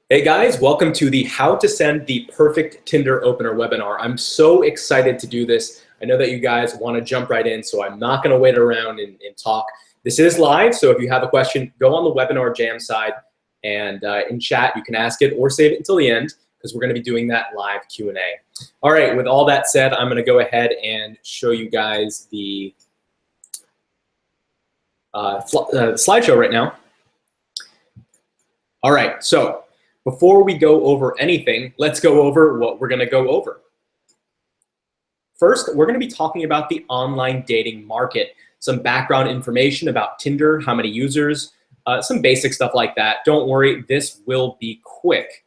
Hey guys, welcome to the How to Send the Perfect Tinder Opener webinar. I'm so excited to do this. I know that you guys want to jump right in, so I'm not going to wait around and talk. This is live, so if you have a question, go on the webinar jam side and in chat you can ask it or save it until the end because we're going to be doing that live Q&A. All right, with all that said, I'm going to go ahead and show you guys the slideshow right now. All right, so before we go over anything, let's go over what we're going to go over. First, we're going to be talking about the online dating market, some background information about Tinder, how many users, some basic stuff like that. Don't worry, this will be quick.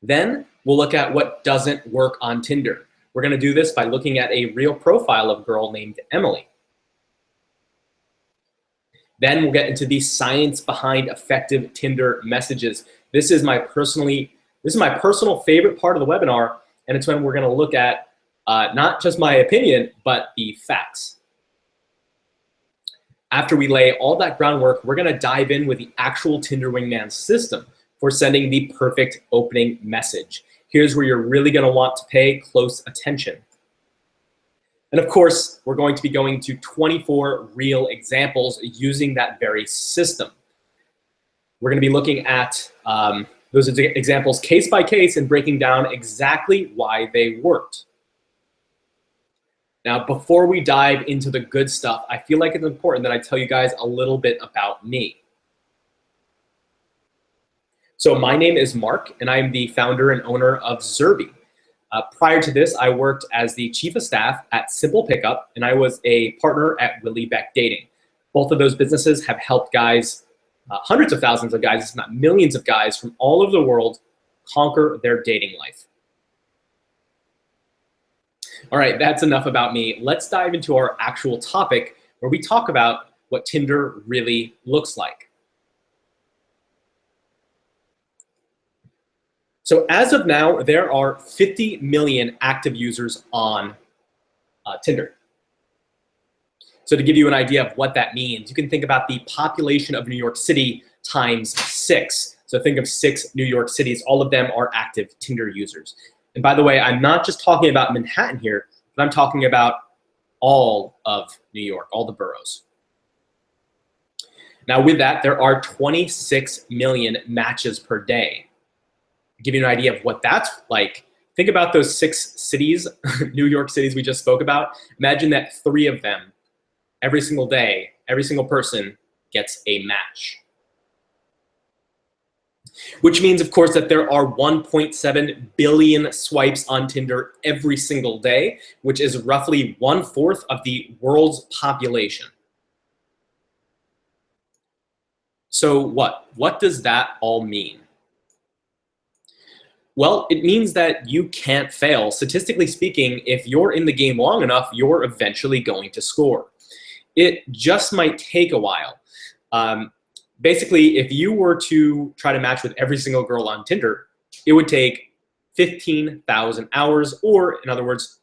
Then we'll look at what doesn't work on Tinder. We're going to do this by looking at a real profile of a girl named Emily. Then we'll get into the science behind effective Tinder messages. This is my personal favorite part of the webinar, and it's when we're going to look at not just my opinion, but the facts. After we lay all that groundwork, we're going to dive in with the actual Tinder Wingman system for sending the perfect opening message. Here's where you're really going to want to pay close attention. And of course, we're going to be going to 24 real examples using that very system. We're going to be looking at those examples case by case and breaking down exactly why they worked. Now, before we dive into the good stuff, I feel like it's important that I tell you guys a little bit about me. So my name is Mark, and I am the founder and owner of Zerby. Prior to this, I worked as the chief of staff at Simple Pickup, and I was a partner at Willie Beck Dating. Both of those businesses have helped guys, hundreds of thousands of guys, if not millions of guys from all over the world conquer their dating life. All right, that's enough about me. Let's dive into our actual topic where we talk about what Tinder really looks like. So as of now, there are 50 million active users on Tinder. So to give you an idea of what that means, you can think about the population of New York City times 6. So think of 6 New York cities. All of them are active Tinder users. And by the way, I'm not just talking about Manhattan here, but I'm talking about all of New York, all the boroughs. Now with that, there are 26 million matches per day. Give you an idea of what that's like. Think about those 6 cities, New York cities we just spoke about. Imagine that 3 of them, every single day, every single person gets a match. Which means, of course, that there are 1.7 billion swipes on Tinder every single day, which is roughly 1/4 of the world's population. So what does that all mean? Well, it means that you can't fail. Statistically speaking, if you're in the game long enough, you're eventually going to score. It just might take a while. Basically, if you were to try to match with every single girl on Tinder, it would take 15,000 hours, or in other words,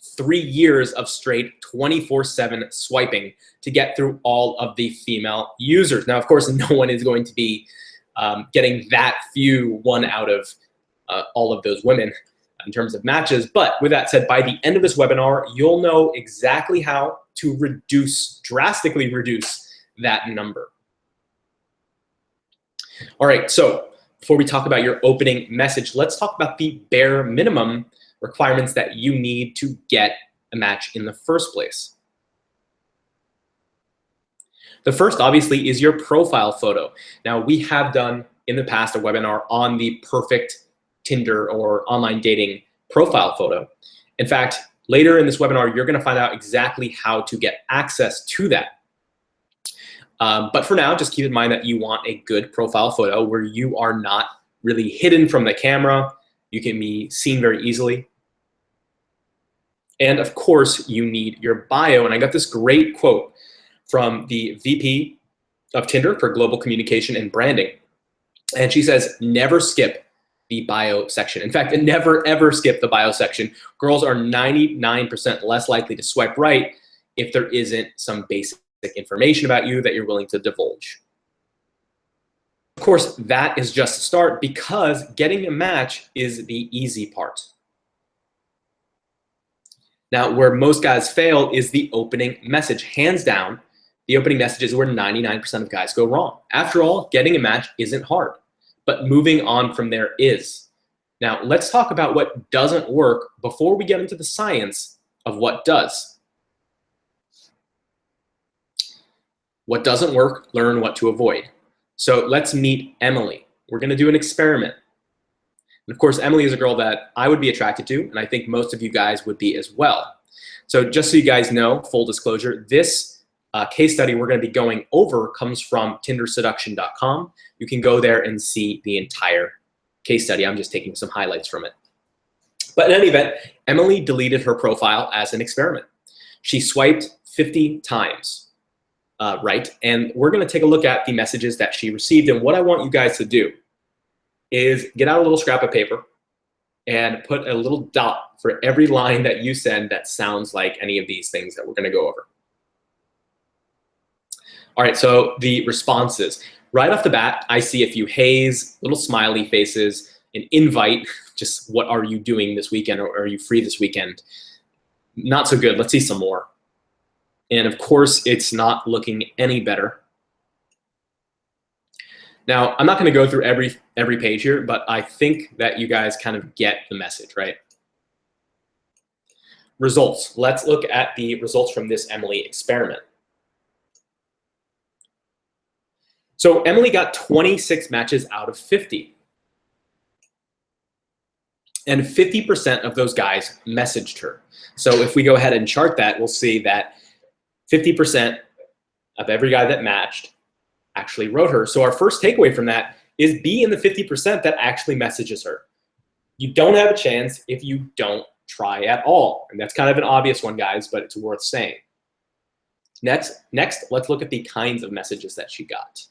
3 years of straight 24/7 swiping to get through all of the female users. Now, of course, no one is going to be getting that few, 1 out of all of those women in terms of matches. But with that said, by the end of this webinar, you'll know exactly how to drastically reduce that number. All right, so before we talk about your opening message, let's talk about the bare minimum requirements that you need to get a match in the first place. The first, obviously, is your profile photo. Now, we have done in the past a webinar on the perfect Tinder or online dating profile photo. In fact, later in this webinar, you're going to find out exactly how to get access to that. But for now, just keep in mind that you want a good profile photo where you are not really hidden from the camera. You can be seen very easily. And of course, you need your bio. And I got this great quote from the VP of Tinder for Global Communication and Branding. And she says, never skip the bio section. In fact, never ever skip the bio section. Girls are 99% less likely to swipe right if there isn't some basic information about you that you're willing to divulge. Of course, that is just a start because getting a match is the easy part. Now, where most guys fail is the opening message. Hands down, the opening message is where 99% of guys go wrong. After all, getting a match isn't hard, but moving on from there is. Now, let's talk about what doesn't work before we get into the science of what does. What doesn't work, learn what to avoid. So let's meet Emily. We're going to do an experiment. And of course, Emily is a girl that I would be attracted to, and I think most of you guys would be as well. So just so you guys know, full disclosure, this case study we're going to be going over comes from tinderseduction.com. You can go there and see the entire case study. I'm just taking some highlights from it. But in any event, Emily deleted her profile as an experiment. She swiped 50 times. Right, and we're going to take a look at the messages that she received. And what I want you guys to do is get out a little scrap of paper and put a little dot for every line that you send that sounds like any of these things that we're going to go over. All right, so the responses. Right off the bat, I see a few haze, little smiley faces, an invite, just what are you doing this weekend, or are you free this weekend? Not so good. Let's see some more. And of course, it's not looking any better. Now, I'm not going to go through every page here, but I think that you guys kind of get the message, right? Results. Let's look at the results from this Emily experiment. So Emily got 26 matches out of 50. And 50% of those guys messaged her. So if we go ahead and chart that, we'll see that 50% of every guy that matched actually wrote her. So our first takeaway from that is be in the 50% that actually messages her. You don't have a chance if you don't try at all. And that's kind of an obvious one, guys, but it's worth saying. Next, let's look at the kinds of messages that she got.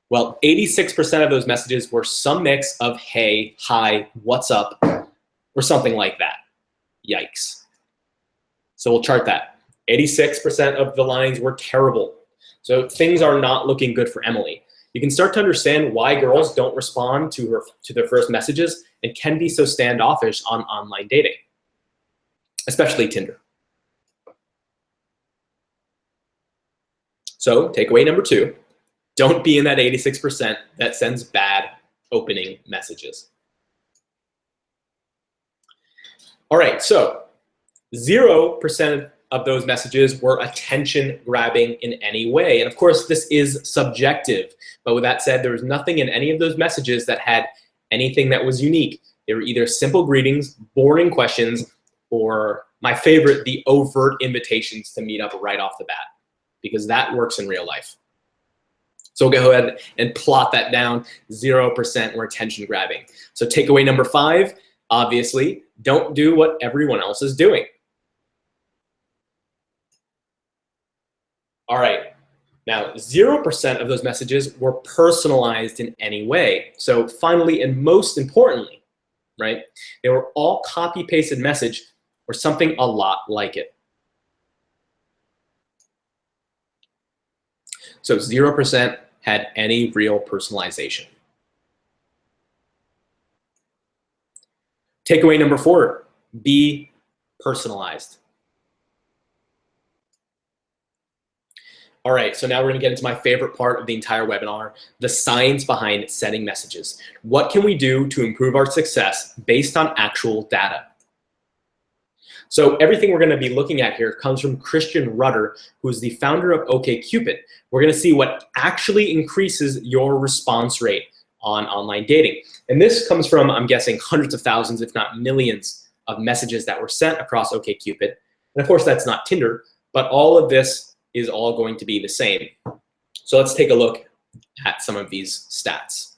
Well, 86% of those messages were some mix of hey, hi, what's up, or something like that. Yikes. So we'll chart that. 86% of the lines were terrible. So things are not looking good for Emily. You can start to understand why girls don't respond to their first messages and can be so standoffish on online dating, especially Tinder. So takeaway number 2, don't be in that 86% that sends bad opening messages. All right, so 0% of those messages were attention grabbing in any way. And of course, this is subjective. But with that said, there was nothing in any of those messages that had anything that was unique. They were either simple greetings, boring questions, or my favorite, the overt invitations to meet up right off the bat, because that works in real life. So we'll go ahead and plot that down. 0% were attention grabbing. So takeaway number 5, obviously, don't do what everyone else is doing. All right, now 0% of those messages were personalized in any way. So finally, and most importantly, right, they were all copy-pasted message or something a lot like it. So 0% had any real personalization. Takeaway number 4, be personalized. All right, so now we're gonna get into my favorite part of the entire webinar, the science behind sending messages. What can we do to improve our success based on actual data? So everything we're gonna be looking at here comes from Christian Rudder, who is the founder of OkCupid. We're gonna see what actually increases your response rate on online dating. And this comes from, I'm guessing, hundreds of thousands, if not millions, of messages that were sent across OkCupid. And of course, that's not Tinder, but all of this is all going to be the same. So let's take a look at some of these stats.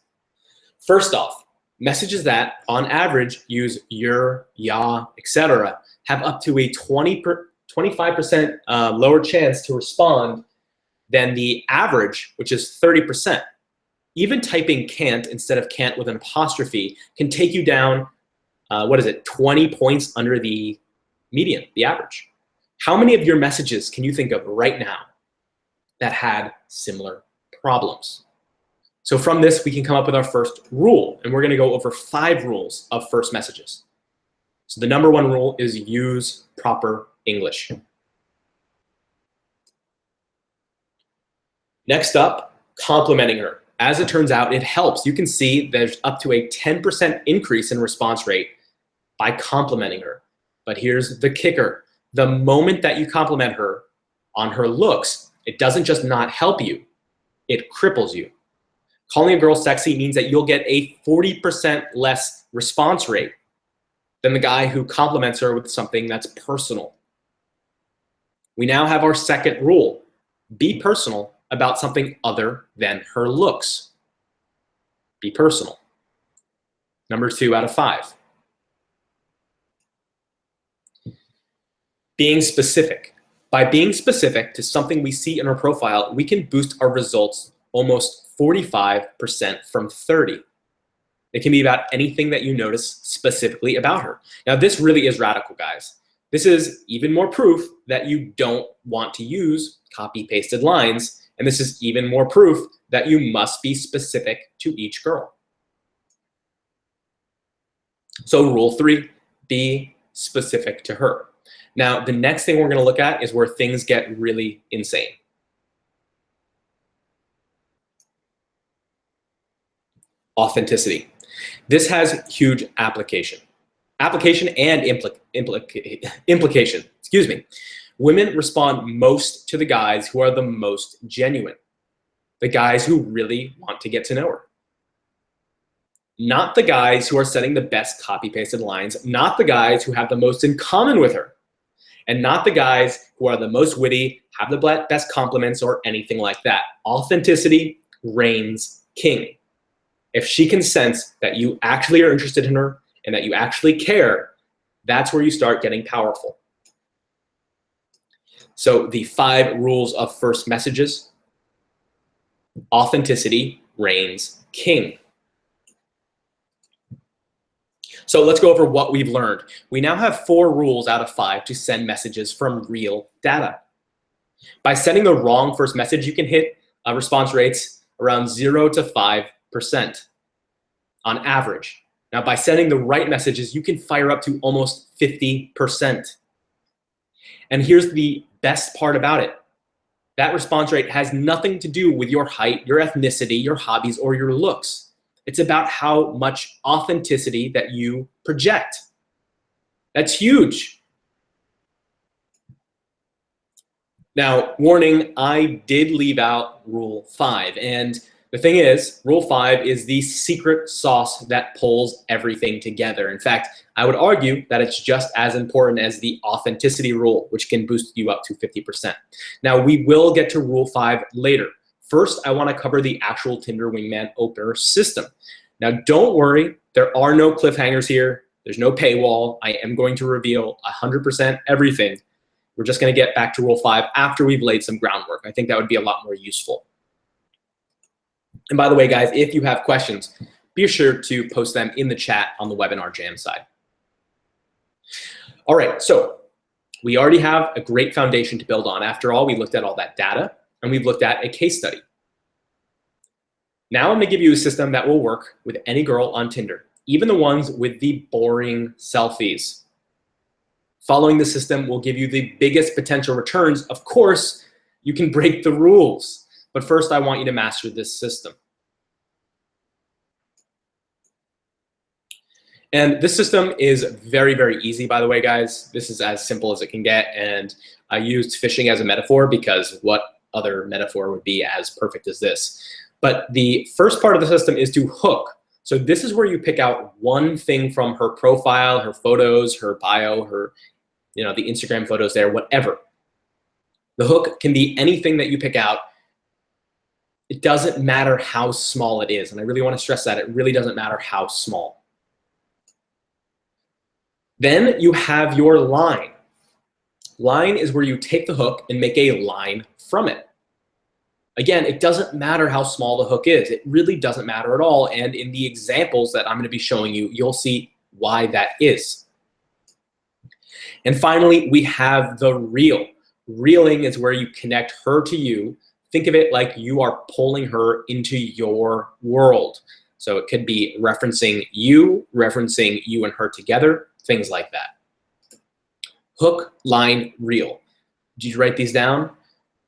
First off, messages that on average use your, ya, etc. have up to a 25% lower chance to respond than the average, which is 30%. Even typing can't instead of can't with an apostrophe can take you down, 20 points under the median, the average. How many of your messages can you think of right now that had similar problems? So from this, we can come up with our first rule, and we're going to go over 5 rules of first messages. So the number 1 rule is use proper English. Next up, complimenting her. As it turns out, it helps. You can see there's up to a 10% increase in response rate by complimenting her. But here's the kicker. The moment that you compliment her on her looks, it doesn't just not help you, it cripples you. Calling a girl sexy means that you'll get a 40% less response rate than the guy who compliments her with something that's personal. We now have our second rule. Be personal about something other than her looks. Be personal. Number 2 out of 5. Being specific. By being specific to something we see in her profile, we can boost our results almost 45% from 30. It can be about anything that you notice specifically about her. Now, this really is radical, guys. This is even more proof that you don't want to use copy-pasted lines, and this is even more proof that you must be specific to each girl. So rule 3, be specific to her. Now, the next thing we're going to look at is where things get really insane. Authenticity. This has huge application and implication. Excuse me. Women respond most to the guys who are the most genuine, the guys who really want to get to know her. Not the guys who are setting the best copy-pasted lines, not the guys who have the most in common with her, and not the guys who are the most witty, have the best compliments, or anything like that. Authenticity reigns king. If she can sense that you actually are interested in her and that you actually care, that's where you start getting powerful. So the 5 rules of first messages. Authenticity reigns king. So let's go over what we've learned. We now have 4 rules out of 5 to send messages from real data. By sending the wrong first message, you can hit response rates around 0 to 5% on average. Now, by sending the right messages, you can fire up to almost 50%. And here's the best part about it. That response rate has nothing to do with your height, your ethnicity, your hobbies, or your looks. It's about how much authenticity that you project. That's huge. Now, warning, I did leave out rule 5. And the thing is, rule 5 is the secret sauce that pulls everything together. In fact, I would argue that it's just as important as the authenticity rule, which can boost you up to 50%. Now, we will get to rule 5 later. First, I want to cover the actual Tinder Wingman opener system. Now, don't worry, there are no cliffhangers here. There's no paywall. I am going to reveal 100% everything. We're just going to get back to rule 5 after we've laid some groundwork. I think that would be a lot more useful. And by the way, guys, if you have questions, be sure to post them in the chat on the webinar jam side. All right, so we already have a great foundation to build on. After all, we looked at all that data, and we've looked at a case study. Now I'm going to give you a system that will work with any girl on Tinder, even the ones with the boring selfies. Following the system will give you the biggest potential returns. Of course, you can break the rules, but first I want you to master this system. And this system is very, very easy, by the way, guys. This is as simple as it can get, and I used fishing as a metaphor because what other metaphor would be as perfect as this? But the first part of the system is to hook. So this is where you pick out one thing from her profile, her photos, her bio, her, the Instagram photos there, whatever. The hook can be anything that you pick out. It doesn't matter how small it is. And I really want to stress that. It really doesn't matter how small. Then you have your line. Line is where you take the hook and make a line from it. Again, it doesn't matter how small the hook is. It really doesn't matter at all. And in the examples that I'm going to be showing you, you'll see why that is. And finally, we have the reel. Reeling is where you connect her to you think of it like you are pulling her into your world. So it could be referencing you and her together, things like that. Hook, line, reel. Did you write these down?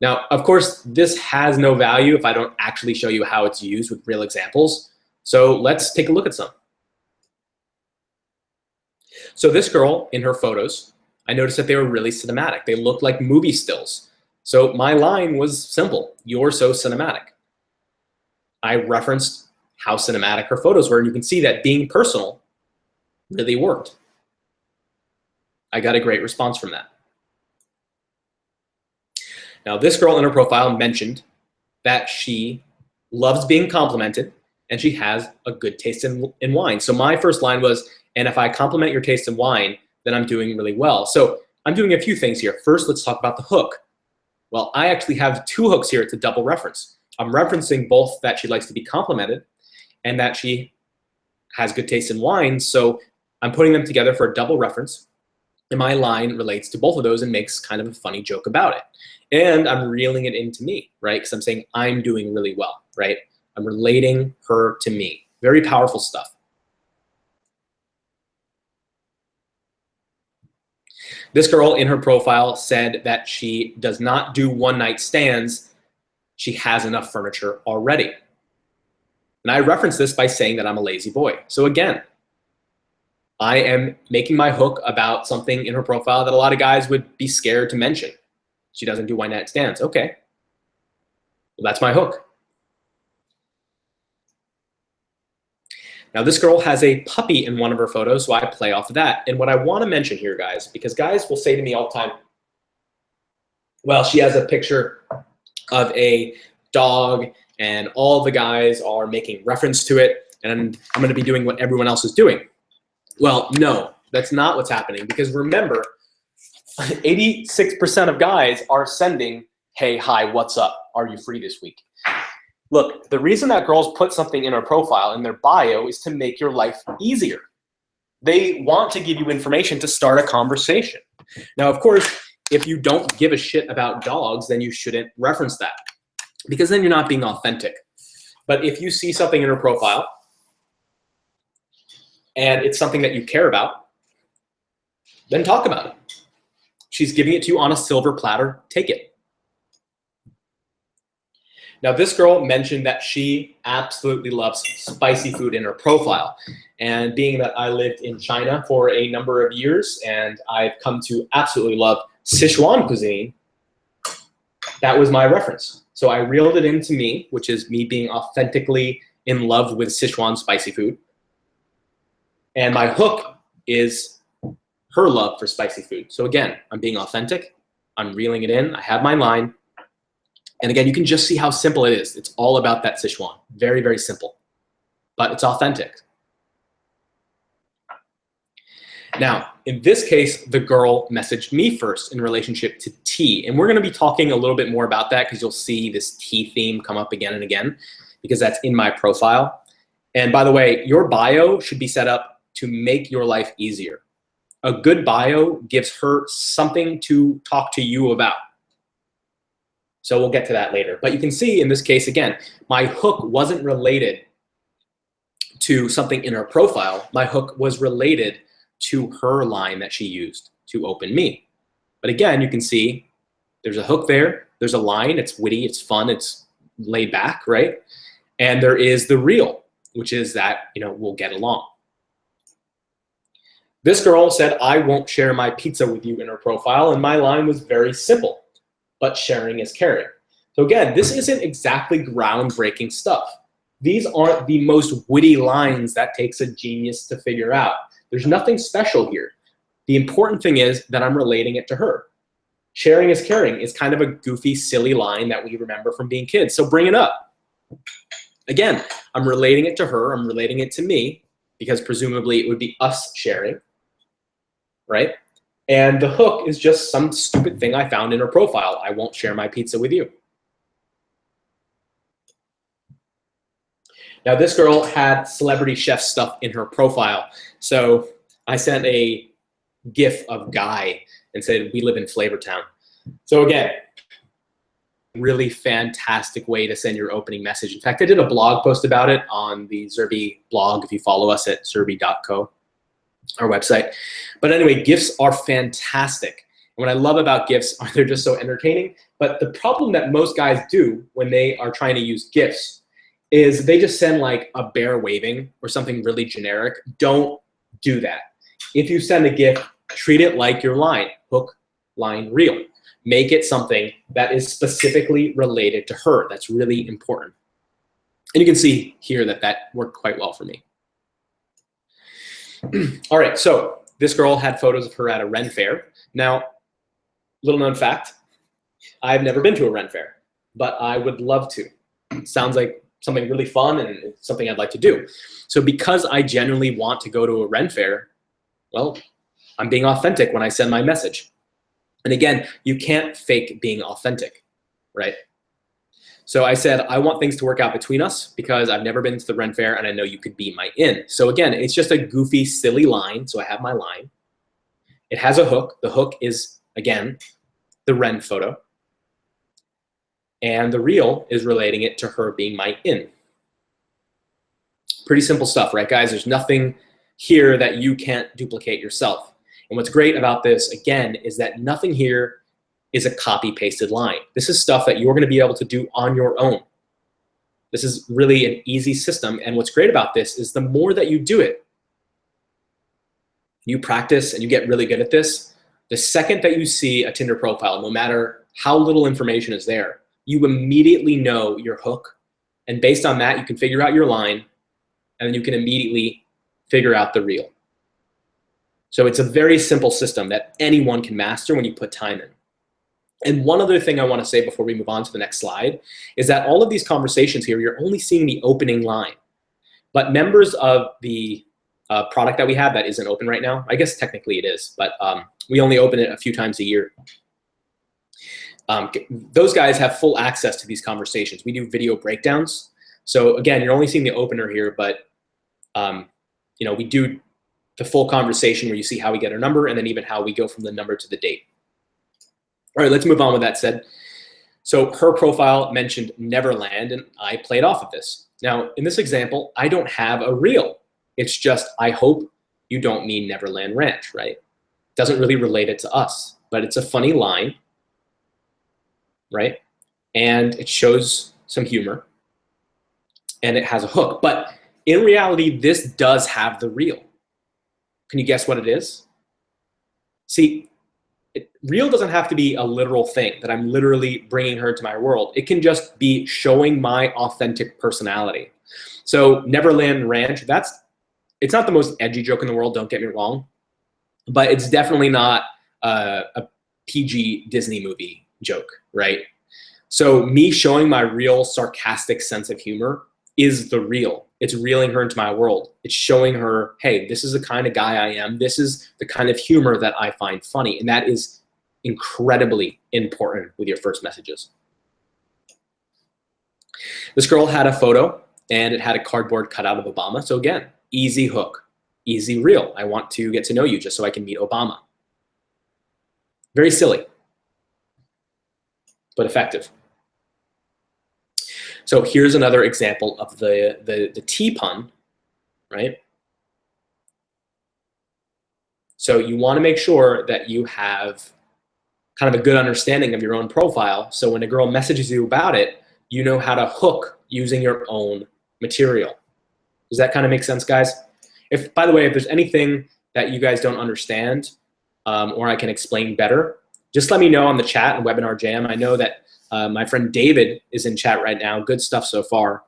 Now, of course, this has no value if I don't actually show you how it's used with real examples. So let's take a look at some. So this girl in her photos, I noticed that they were really cinematic. They looked like movie stills. So my line was simple: "You're so cinematic." I referenced how cinematic her photos were, and you can see that being personal really worked. I got a great response from that. Now, this girl in her profile mentioned that she loves being complimented and she has a good taste in wine. So my first line was, "And if I compliment your taste in wine, then I'm doing really well." So I'm doing a few things here. First, let's talk about the hook. Well, I actually have two hooks here. It's a double reference. I'm referencing both that she likes to be complimented and that she has good taste in wine. So I'm putting them together for a double reference. And my line relates to both of those and makes kind of a funny joke about it. And I'm reeling it into me, right? Because I'm saying I'm doing really well, right? I'm relating her to me. Very powerful stuff. This girl in her profile said that she does not do one-night stands. She has enough furniture already. And I reference this by saying that I'm a lazy boy. So again, I am making my hook about something in her profile that a lot of guys would be scared to mention. She doesn't do one-night stands. Okay. Well, that's my hook. Now, this girl has a puppy in one of her photos, so I play off of that. And what I want to mention here, guys, because guys will say to me all the time, well, she has a picture of a dog and all the guys are making reference to it, and I'm going to be doing what everyone else is doing. Well, no, that's not what's happening, because remember, 86% of guys are sending, "Hey, hi, what's up? Are you free this week?" Look, the reason that girls put something in their profile, in their bio, is to make your life easier. They want to give you information to start a conversation. Now, of course, if you don't give a shit about dogs, then you shouldn't reference that, because then you're not being authentic. But if you see something in her profile and it's something that you care about, then talk about it. She's giving it to you on a silver platter. Take it. Now, this girl mentioned that she absolutely loves spicy food in her profile. And being that I lived in China for a number of years and I've come to absolutely love Sichuan cuisine, that was my reference. So I reeled it into me, which is me being authentically in love with Sichuan spicy food. And my hook is her love for spicy food. So again, I'm being authentic. I'm reeling it in. I have my line. And again, you can just see how simple it is. It's all about that Sichuan. Very, very simple. But it's authentic. Now, in this case, the girl messaged me first in relationship to tea. And we're going to be talking a little bit more about that because you'll see this tea theme come up again and again because that's in my profile. And by the way, your bio should be set up to make your life easier. A good bio gives her something to talk to you about. So we'll get to that later. But you can see in this case, again, my hook wasn't related to something in her profile. My hook was related to her line that she used to open me. But again, you can see there's a hook there. There's a line. It's witty. It's fun. It's laid back, right? And there is the reel, which is that, we'll get along. This girl said, "I won't share my pizza with you" in her profile. And my line was very simple. But sharing is caring. So again, this isn't exactly groundbreaking stuff. These aren't the most witty lines that takes a genius to figure out. There's nothing special here. The important thing is that I'm relating it to her. Sharing is caring is kind of a goofy, silly line that we remember from being kids. So bring it up. Again, I'm relating it to her. I'm relating it to me because presumably it would be us sharing, right? And the hook is just some stupid thing I found in her profile. I won't share my pizza with you. Now, this girl had celebrity chef stuff in her profile. So I sent a GIF of Guy and said, "We live in Flavor Town." So again, really fantastic way to send your opening message. In fact, I did a blog post about it on the Zerby blog, if you follow us at zerby.co, our website. But anyway, GIFs are fantastic. And what I love about GIFs are they're just so entertaining. But the problem that most guys do when they are trying to use GIFs is they just send like a bear waving or something really generic. Don't do that. If you send a GIF, treat it like your line, hook, line, reel. Make it something that is specifically related to her. That's really important. And you can see here that that worked quite well for me. All right, so this girl had photos of her at a Ren fair. Now, little known fact, I've never been to a Ren fair, but I would love to. It sounds like something really fun and it's something I'd like to do. So because I genuinely want to go to a Ren fair, well, I'm being authentic when I send my message. And again, you can't fake being authentic, right? So I said, I want things to work out between us because I've never been to the Ren fair and I know you could be my in. So again, it's just a goofy, silly line. So I have my line. It has a hook. The hook is, again, the Ren photo. And the reel is relating it to her being my in. Pretty simple stuff, right, guys? There's nothing here that you can't duplicate yourself. And what's great about this, again, is that nothing here is a copy-pasted line. This is stuff that you're going to be able to do on your own. This is really an easy system. And what's great about this is the more that you do it, you practice and you get really good at this, the second that you see a Tinder profile, no matter how little information is there, you immediately know your hook. And based on that, you can figure out your line, and then you can immediately figure out the reel. So it's a very simple system that anyone can master when you put time in. And one other thing I want to say before we move on to the next slide is that all of these conversations here, you're only seeing the opening line. But members of the product that we have that isn't open right now, I guess technically it is, but we only open it a few times a year. Those guys have full access to these conversations. We do video breakdowns. So again, you're only seeing the opener here, but you know, we do the full conversation where you see how we get our number and then even how we go from the number to the date. All right, let's move on with that said. So her profile mentioned Neverland, and I played off of this. Now, in this example, I don't have a reel. It's just, I hope you don't mean Neverland Ranch, right? Doesn't really relate it to us, but it's a funny line, right? And it shows some humor, and it has a hook. But in reality, this does have the reel. Can you guess what it is? See, real doesn't have to be a literal thing that I'm literally bringing her to my world. It can just be showing my authentic personality. So Neverland Ranch, it's not the most edgy joke in the world, don't get me wrong, but it's definitely not a PG Disney movie joke, right? So me showing my real sarcastic sense of humor is the real. It's reeling her into my world. It's showing her, hey, this is the kind of guy I am. This is the kind of humor that I find funny. And that is incredibly important with your first messages. This girl had a photo and it had a cardboard cutout of Obama. So again, easy hook, easy reel. I want to get to know you just so I can meet Obama. Very silly, but effective. So here's another example of the T pun, right? So you want to make sure that you have kind of a good understanding of your own profile. So when a girl messages you about it, you know how to hook using your own material. Does that kind of make sense, guys? By the way, if there's anything that you guys don't understand or I can explain better, just let me know on the chat and Webinar Jam. I know that my friend David is in chat right now. Good stuff so far.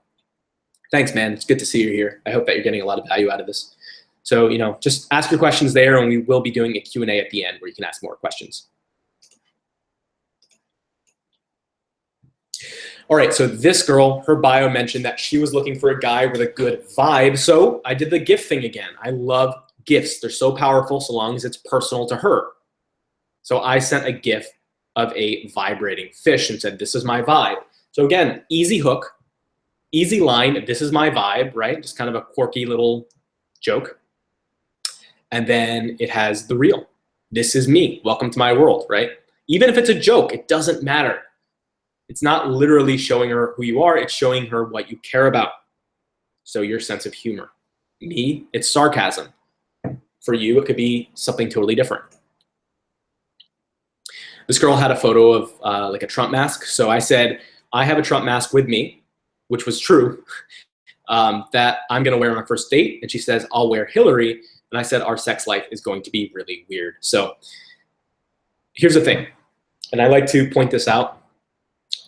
Thanks, man. It's good to see you here. I hope that you're getting a lot of value out of this. So, you know, just ask your questions there, and we will be doing a Q&A at the end where you can ask more questions. All right, so this girl, her bio mentioned that she was looking for a guy with a good vibe. So I did the GIF thing again. I love GIFs. They're so powerful so long as it's personal to her. So I sent a GIF of a vibrating fish and said, this is my vibe. So again, easy hook, easy line, this is my vibe, right? Just kind of a quirky little joke. And then it has the reel. This is me, welcome to my world, right? Even if it's a joke, it doesn't matter. It's not literally showing her who you are, it's showing her what you care about. So your sense of humor. Me, it's sarcasm. For you, it could be something totally different. This girl had a photo of like a Trump mask. So I said, I have a Trump mask with me, which was true, that I'm gonna wear on our first date. And she says, I'll wear Hillary. And I said, our sex life is going to be really weird. So here's the thing, and I like to point this out.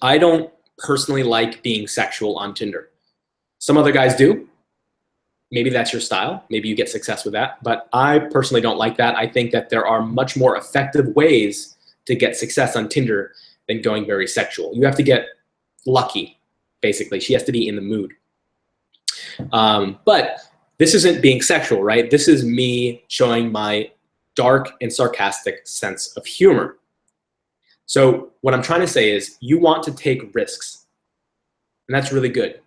I don't personally like being sexual on Tinder. Some other guys do. Maybe that's your style. Maybe you get success with that. But I personally don't like that. I think that there are much more effective ways to get success on Tinder than going very sexual. You have to get lucky, basically. She has to be in the mood. But this isn't being sexual, right? This is me showing my dark and sarcastic sense of humor. So what I'm trying to say is you want to take risks, and that's really good.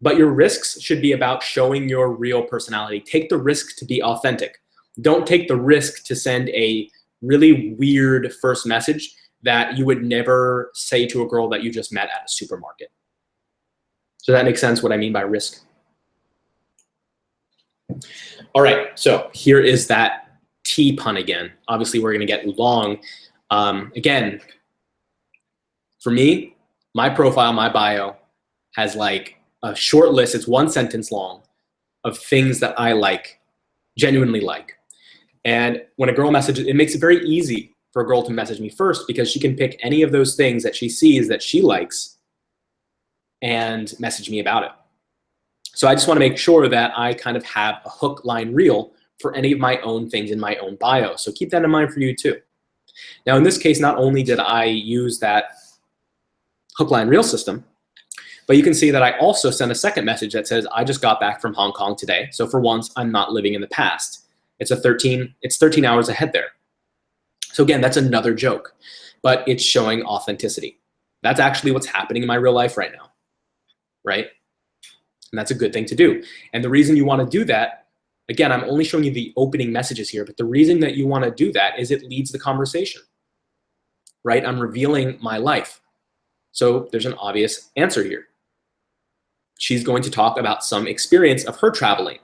But your risks should be about showing your real personality. Take the risk to be authentic. Don't take the risk to send a really weird first message that you would never say to a girl that you just met at a supermarket. So that makes sense what I mean by risk. All right, so here is that T pun again. Obviously, we're going to get long. Again, for me, my profile, my bio has like a short list. It's one sentence long of things that I like, genuinely like. And when a girl messages, it makes it very easy for a girl to message me first because she can pick any of those things that she sees that she likes and message me about it. So I just want to make sure that I kind of have a hook, line, reel for any of my own things in my own bio. So keep that in mind for you too. Now in this case, not only did I use that hook, line, reel system, but you can see that I also sent a second message that says, I just got back from Hong Kong today. So for once, I'm not living in the past. It's 13 hours ahead there. So again, that's another joke, but it's showing authenticity. That's actually what's happening in my real life right now, right? And that's a good thing to do. And the reason you want to do that, again, I'm only showing you the opening messages here, but the reason that you want to do that is it leads the conversation, right? I'm revealing my life. So there's an obvious answer here. She's going to talk about some experience of her traveling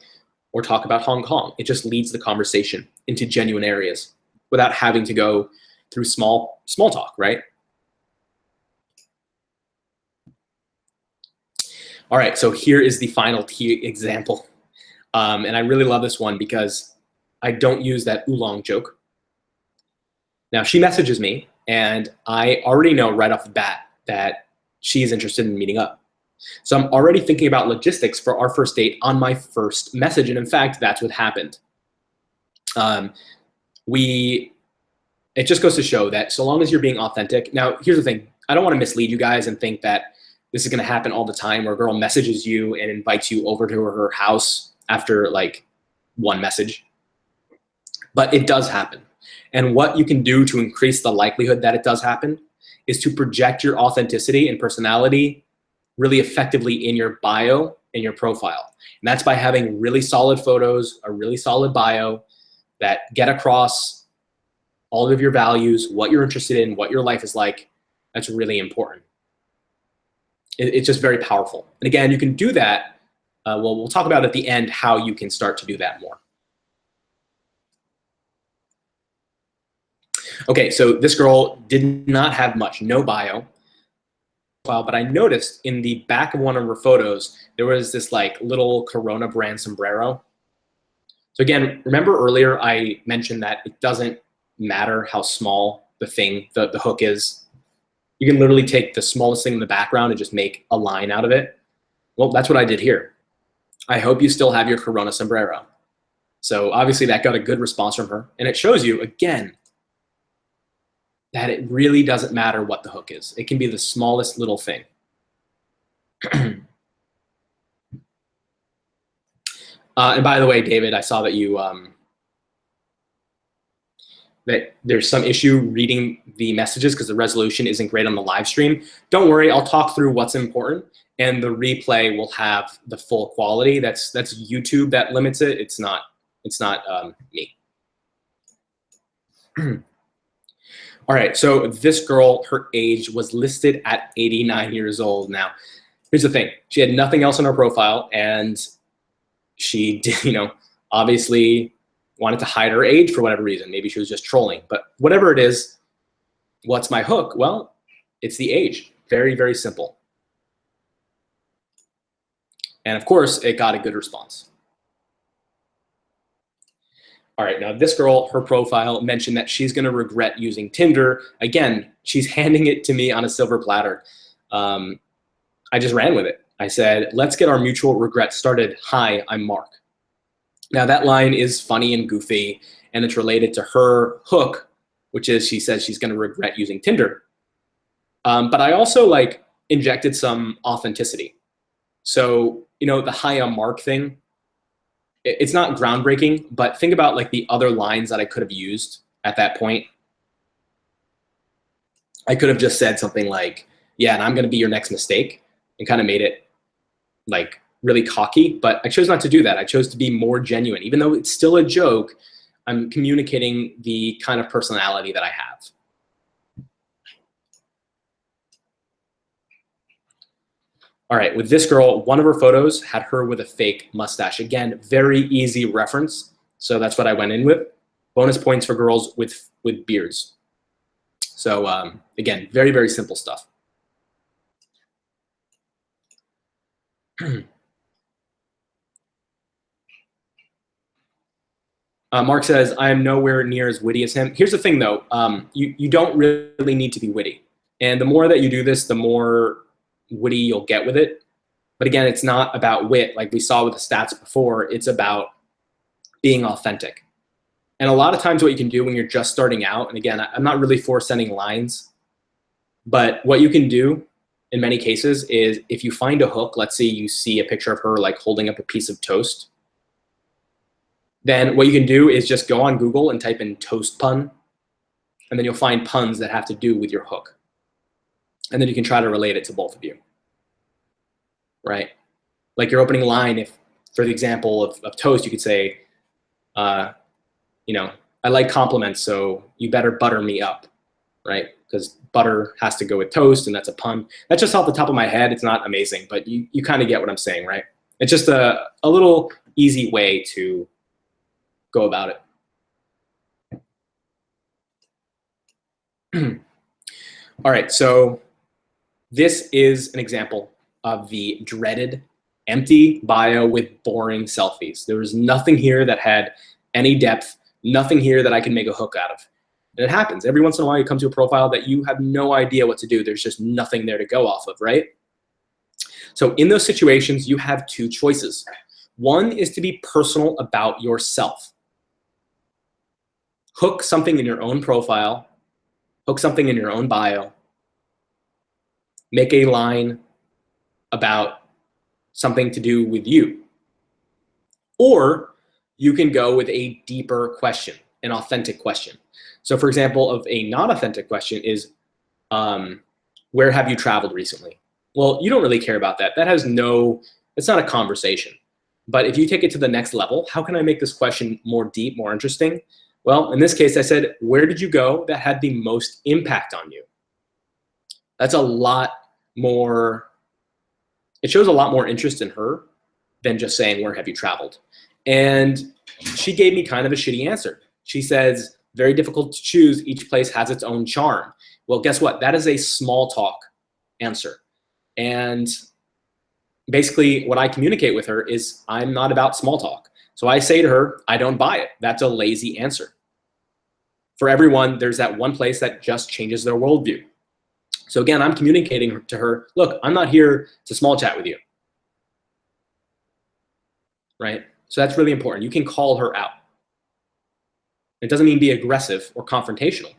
or talk about Hong Kong. It just leads the conversation into genuine areas without having to go through small talk, right? All right, so here is the final T example. And I really love this one because I don't use that oolong joke. Now she messages me and I already know right off the bat that she's interested in meeting up. So I'm already thinking about logistics for our first date on my first message. And in fact, that's what happened. It just goes to show that so long as you're being authentic. Now, here's the thing. I don't want to mislead you guys and think that this is going to happen all the time where a girl messages you and invites you over to her house after like one message. But it does happen. And what you can do to increase the likelihood that it does happen is to project your authenticity and personality really effectively in your bio and your profile. And that's by having really solid photos, a really solid bio that get across all of your values, what you're interested in, what your life is like. That's really important. It's just very powerful. And again, you can do that. Well, we'll talk about at the end how you can start to do that more. Okay, so this girl did not have much, no bio. But I noticed in the back of one of her photos, there was this like little Corona brand sombrero. So again, remember earlier I mentioned that it doesn't matter how small the thing, the hook is. You can literally take the smallest thing in the background and just make a line out of it. Well, that's what I did here. I hope you still have your Corona sombrero. So obviously that got a good response from her. And it shows you, again, that it really doesn't matter what the hook is. It can be the smallest little thing. And by the way, David, I saw that you that there's some issue reading the messages because the resolution isn't great on the live stream. Don't worry, I'll talk through what's important, and the replay will have the full quality. That's YouTube that limits it. It's not me. All right, so this girl, her age was listed at 89 years old. Now, here's the thing. She had nothing else on her profile, and she did, obviously wanted to hide her age for whatever reason. Maybe she was just trolling. But whatever it is, what's my hook? Well, it's the age. Very, very simple. And of course, it got a good response. All right, now this girl, her profile mentioned that she's gonna regret using Tinder. Again, she's handing it to me on a silver platter. I just ran with it. I said, let's get our mutual regret started. Hi, I'm Mark. Now that line is funny and goofy, and it's related to her hook, which is she says she's gonna regret using Tinder. But I also injected some authenticity. So, the hi, I'm Mark thing, it's not groundbreaking, but think about the other lines that I could have used at that point. I could have just said something like, yeah, and I'm gonna be your next mistake, and kind of made it really cocky, but I chose not to do that. I chose to be more genuine. Even though it's still a joke, I'm communicating the kind of personality that I have. All right, with this girl, one of her photos had her with a fake mustache. Again, very easy reference. So that's what I went in with. Bonus points for girls with beards. So again, very, very simple stuff. Mark says, I am nowhere near as witty as him. Here's the thing, though. You don't really need to be witty. And the more that you do this, the more witty you'll get with it. But again, it's not about wit like we saw with the stats before. It's about being authentic. And a lot of times what you can do when you're just starting out, and again, I'm not really for sending lines, but what you can do in many cases is if you find a hook, let's say you see a picture of her holding up a piece of toast, then what you can do is just go on Google and type in toast pun, and then you'll find puns that have to do with your hook. And then you can try to relate it to both of you, right? Like your opening line, if for the example of toast, you could say, I like compliments, so you better butter me up, right? Because butter has to go with toast, and that's a pun. That's just off the top of my head. It's not amazing, but you kind of get what I'm saying, right? It's just a little easy way to go about it. All right, so this is an example of the dreaded empty bio with boring selfies. There was nothing here that had any depth, nothing here that I can make a hook out of. And it happens. Every once in a while you come to a profile that you have no idea what to do. There's just nothing there to go off of, right? So in those situations, you have two choices. One is to be personal about yourself. Hook something in your own profile, hook something in your own bio, make a line about something to do with you. Or you can go with a deeper question, an authentic question. So for example, of a not authentic question is, where have you traveled recently? Well, you don't really care about that. It's not a conversation. But if you take it to the next level, how can I make this question more deep, more interesting? Well, in this case, I said, where did you go that had the most impact on you? That's a lot more, it shows a lot more interest in her than just saying, where have you traveled? And she gave me kind of a shitty answer. She says, very difficult to choose. Each place has its own charm. Well, guess what? That is a small talk answer. And basically what I communicate with her is I'm not about small talk. So I say to her, I don't buy it. That's a lazy answer. For everyone, there's that one place that just changes their worldview. So again, I'm communicating to her, look, I'm not here to small chat with you, right? So that's really important. You can call her out. It doesn't mean be aggressive or confrontational.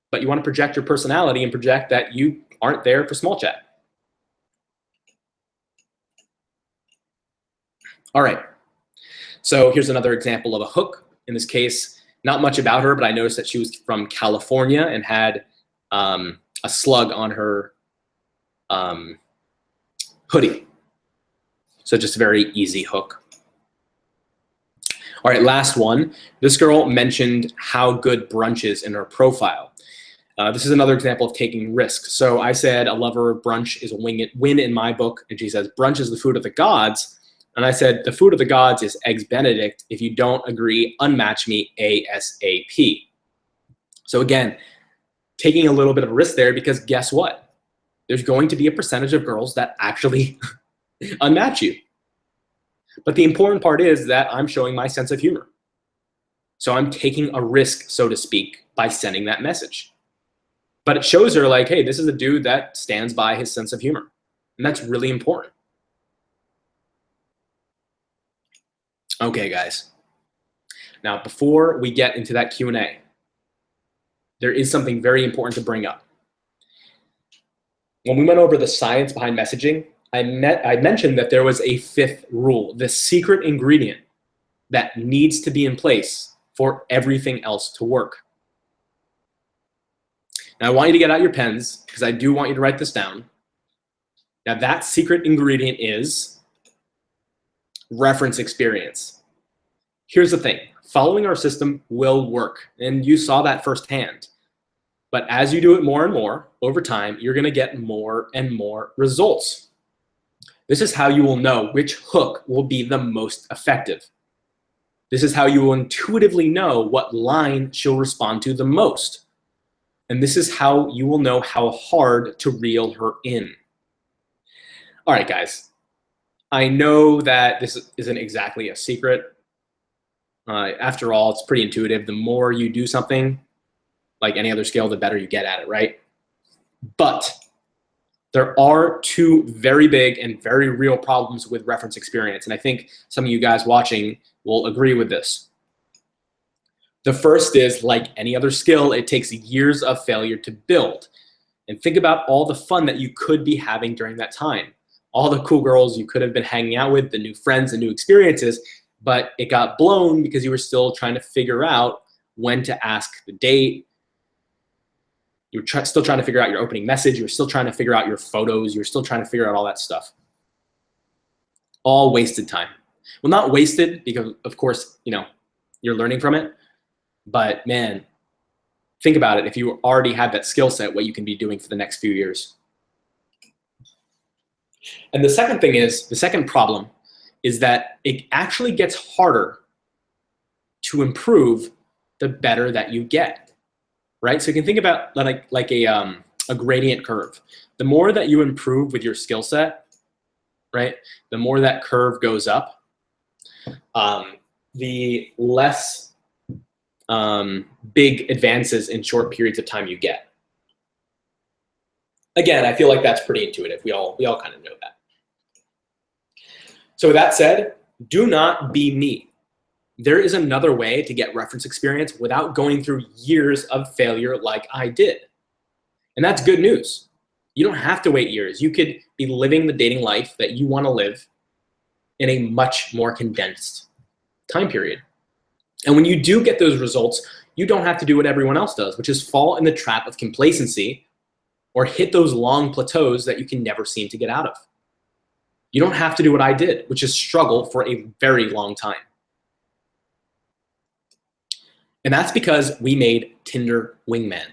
But you want to project your personality and project that you aren't there for small chat. All right. So here's another example of a hook. In this case, not much about her, but I noticed that she was from California and had a slug on her hoodie. So just a very easy hook. All right, last one. This girl mentioned how good brunch is in her profile. This is another example of taking risks. So I said a lover brunch is a win in my book, and she says brunch is the food of the gods. And I said the food of the gods is eggs Benedict. If you don't agree, unmatch me ASAP. So again, taking a little bit of a risk there, because guess what? There's going to be a percentage of girls that actually unmatch you. But the important part is that I'm showing my sense of humor. So I'm taking a risk, so to speak, by sending that message. But it shows her like, hey, this is a dude that stands by his sense of humor. And that's really important. Okay, guys. Now, before we get into that Q&A, there is something very important to bring up. When we went over the science behind messaging, I mentioned that there was a fifth rule, the secret ingredient that needs to be in place for everything else to work. Now, I want you to get out your pens because I do want you to write this down. Now, that secret ingredient is reference experience. Here's the thing. Following our system will work, and you saw that firsthand. But as you do it more and more, over time, you're going to get more and more results. This is how you will know which hook will be the most effective. This is how you will intuitively know what line she'll respond to the most. And this is how you will know how hard to reel her in. All right, guys. I know that this isn't exactly a secret. After all, it's pretty intuitive. The more you do something, like any other skill, the better you get at it, right? But there are two very big and very real problems with reference experience. And I think some of you guys watching will agree with this. The first is, like any other skill, it takes years of failure to build. And think about all the fun that you could be having during that time. All the cool girls you could have been hanging out with, the new friends, the new experiences, but it got blown because you were still trying to figure out when to ask the date. You were still trying to figure out your opening message. You were still trying to figure out your photos. You were still trying to figure out all that stuff. All wasted time. Well, not wasted because, of course, you're learning from it. But man, think about it. If you already had that skill set, what you can be doing for the next few years. And the second thing is, the second problem is that it actually gets harder to improve the better that you get, right? So you can think about like a gradient curve. The more that you improve with your skill set, right, the more that curve goes up, the less big advances in short periods of time you get. Again, I feel like that's pretty intuitive. We all kind of know that. So with that said, do not be me. There is another way to get reference experience without going through years of failure like I did. And that's good news. You don't have to wait years. You could be living the dating life that you want to live in a much more condensed time period. And when you do get those results, you don't have to do what everyone else does, which is fall in the trap of complacency or hit those long plateaus that you can never seem to get out of. You don't have to do what I did, which is struggle for a very long time. And that's because we made Tinder Wingman.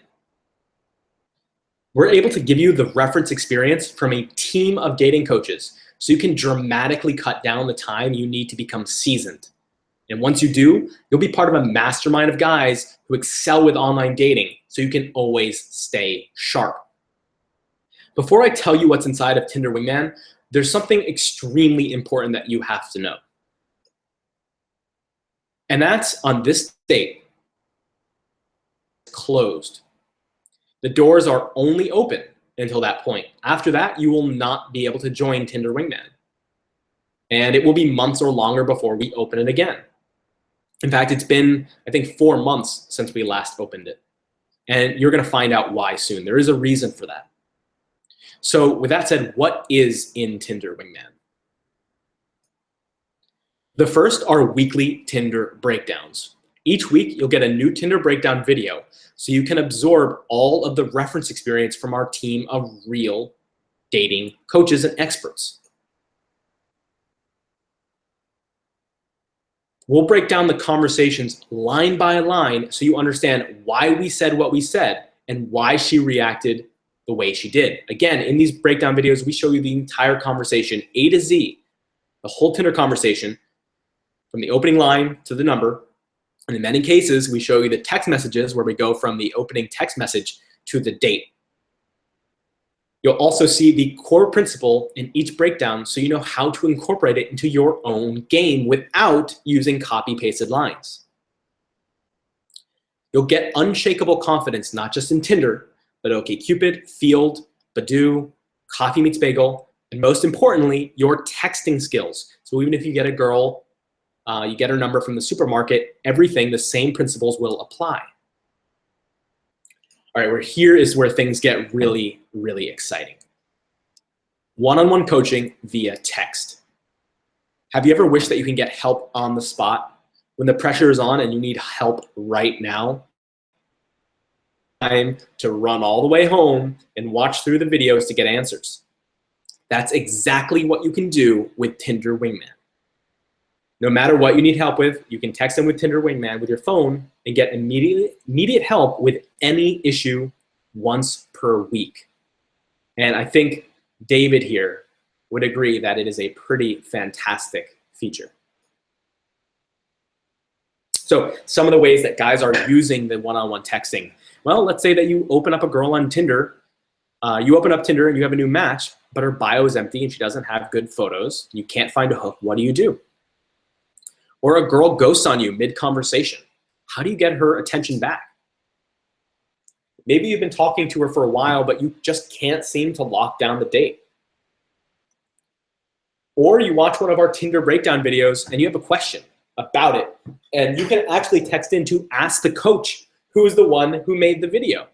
We're able to give you the reference experience from a team of dating coaches so you can dramatically cut down the time you need to become seasoned. And once you do, you'll be part of a mastermind of guys who excel with online dating so you can always stay sharp. Before I tell you what's inside of Tinder Wingman, there's something extremely important that you have to know. And that's on this date, closed. The doors are only open until that point. After that, you will not be able to join Tinder Wingman. And it will be months or longer before we open it again. In fact, it's been, I think, 4 months since we last opened it. And you're going to find out why soon. There is a reason for that. So with that said, what is in Tinder Wingman? The first are weekly Tinder breakdowns. Each week, you'll get a new Tinder breakdown video so you can absorb all of the reference experience from our team of real dating coaches and experts. We'll break down the conversations line by line so you understand why we said what we said and why she reacted the way she did. Again, in these breakdown videos, we show you the entire conversation, A to Z, the whole Tinder conversation, from the opening line to the number. And in many cases, we show you the text messages where we go from the opening text message to the date. You'll also see the core principle in each breakdown so you know how to incorporate it into your own game without using copy-pasted lines. You'll get unshakable confidence, not just in Tinder, but OkCupid, Field, Badoo, Coffee Meets Bagel, and most importantly, your texting skills. So even if you get a girl, you get her number from the supermarket, everything, the same principles will apply. All right, here is where things get really, really exciting. One-on-one coaching via text. Have you ever wished that you can get help on the spot when the pressure is on and you need help right now? Time to run all the way home and watch through the videos to get answers. That's exactly what you can do with Tinder Wingman. No matter what you need help with, you can text them with Tinder Wingman with your phone and get immediate help with any issue once per week. And I think David here would agree that it is a pretty fantastic feature. So some of the ways that guys are using the one-on-one texting. Well, let's say that you open up a girl on Tinder. You open up Tinder and you have a new match, but her bio is empty and she doesn't have good photos. You can't find a hook. What do? Or a girl ghosts on you mid-conversation. How do you get her attention back? Maybe you've been talking to her for a while, but you just can't seem to lock down the date. Or you watch one of our Tinder breakdown videos and you have a question about it, and you can actually text in to ask the coach who is the one who made the video.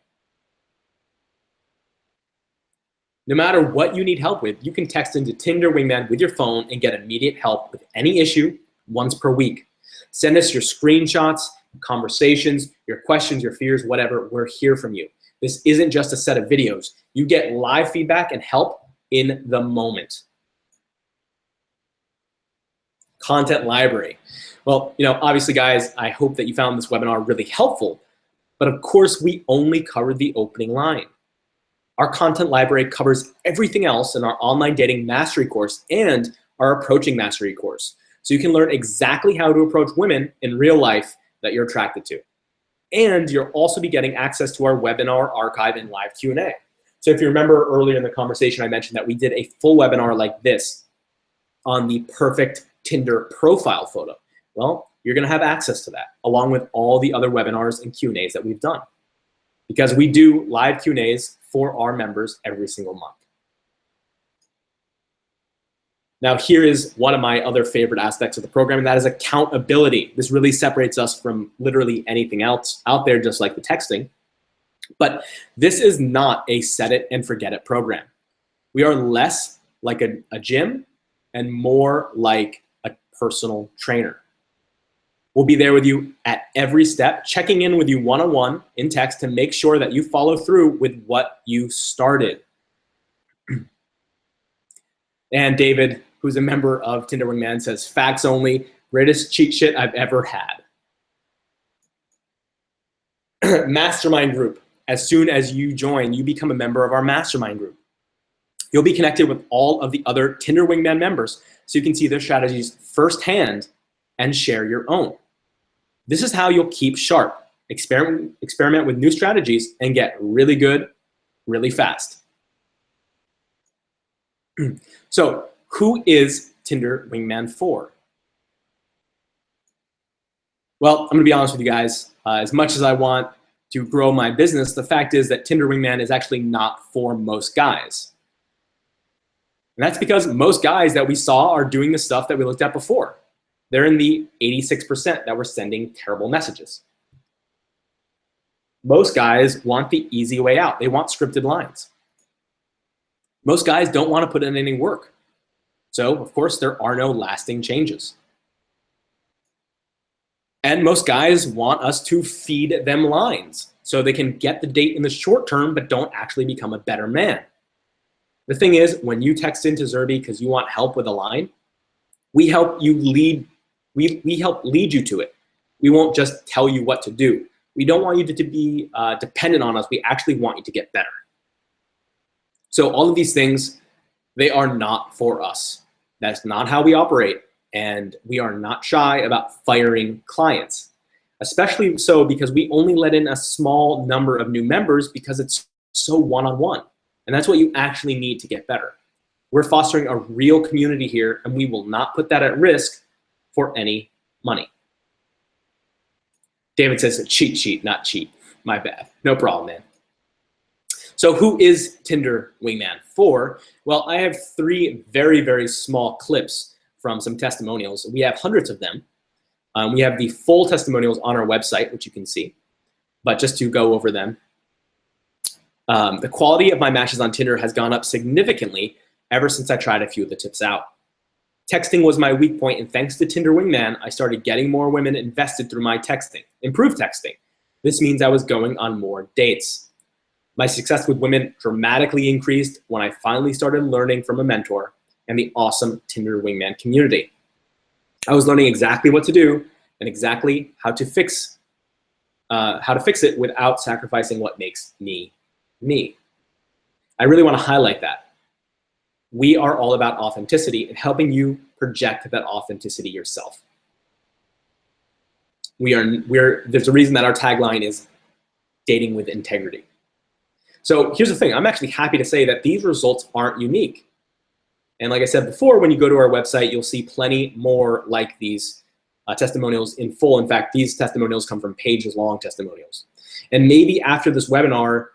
No matter what you need help with, you can text into Tinder Wingman with your phone and get immediate help with any issue once per week. Send us your screenshots, conversations, your questions, your fears, whatever. We're here from you. This isn't just a set of videos. You get live feedback and help in the moment. Content library. Well, obviously, guys, I hope that you found this webinar really helpful. But of course, we only covered the opening line. Our content library covers everything else in our online dating mastery course and our approaching mastery course. So you can learn exactly how to approach women in real life that you're attracted to. And you'll also be getting access to our webinar archive and live Q&A. So if you remember earlier in the conversation, I mentioned that we did a full webinar like this on the perfect Tinder profile photo. Well, you're gonna have access to that along with all the other webinars and Q&As that we've done, because we do live Q&As for our members every single month. Now, here is one of my other favorite aspects of the program, and that is accountability. This really separates us from literally anything else out there, just like the texting. But this is not a set it and forget it program. We are less like a gym and more like a personal trainer. We'll be there with you at every step, checking in with you one-on-one in text to make sure that you follow through with what you started. And David, who's a member of Tinder Wingman, says, facts only, greatest cheat sheet I've ever had. Mastermind group. As soon as you join, you become a member of our mastermind group. You'll be connected with all of the other Tinder Wingman members so you can see their strategies firsthand and share your own. This is how you'll keep sharp, experiment with new strategies, and get really good really fast. So, who is Tinder Wingman for? Well, I'm gonna be honest with you guys. As much as I want to grow my business, the fact is that Tinder Wingman is actually not for most guys. And that's because most guys that we saw are doing the stuff that we looked at before. They're in the 86% that were sending terrible messages. Most guys want the easy way out. They want scripted lines. Most guys don't want to put in any work. So, of course, there are no lasting changes. And most guys want us to feed them lines so they can get the date in the short term but don't actually become a better man. The thing is, when you text into Zerby because you want help with a line, we help you lead We help lead you to it. We won't just tell you what to do. We don't want you to be dependent on us. We actually want you to get better. So all of these things, they are not for us. That's not how we operate. And we are not shy about firing clients, especially so because we only let in a small number of new members because it's so one-on-one. And that's what you actually need to get better. We're fostering a real community here, and we will not put that at risk for any money. David says cheat sheet, not cheat. My bad. No problem, man. So who is Tinder Wingman for? Well, I have 3 very, very small clips from some testimonials. We have hundreds of them. We have the full testimonials on our website, which you can see. But just to go over them, the quality of my matches on Tinder has gone up significantly ever since I tried a few of the tips out. Texting was my weak point, and thanks to Tinder Wingman, I started getting more women invested through my texting, improved texting. This means I was going on more dates. My success with women dramatically increased when I finally started learning from a mentor and the awesome Tinder Wingman community. I was learning exactly what to do and exactly how to fix it without sacrificing what makes me, me. I really want to highlight that. We are all about authenticity and helping you project that authenticity yourself. There's a reason that our tagline is dating with integrity. So here's the thing, I'm actually happy to say that these results aren't unique. And like I said before, when you go to our website, you'll see plenty more like these testimonials in full. In fact, these testimonials come from pages long testimonials. And maybe after this webinar,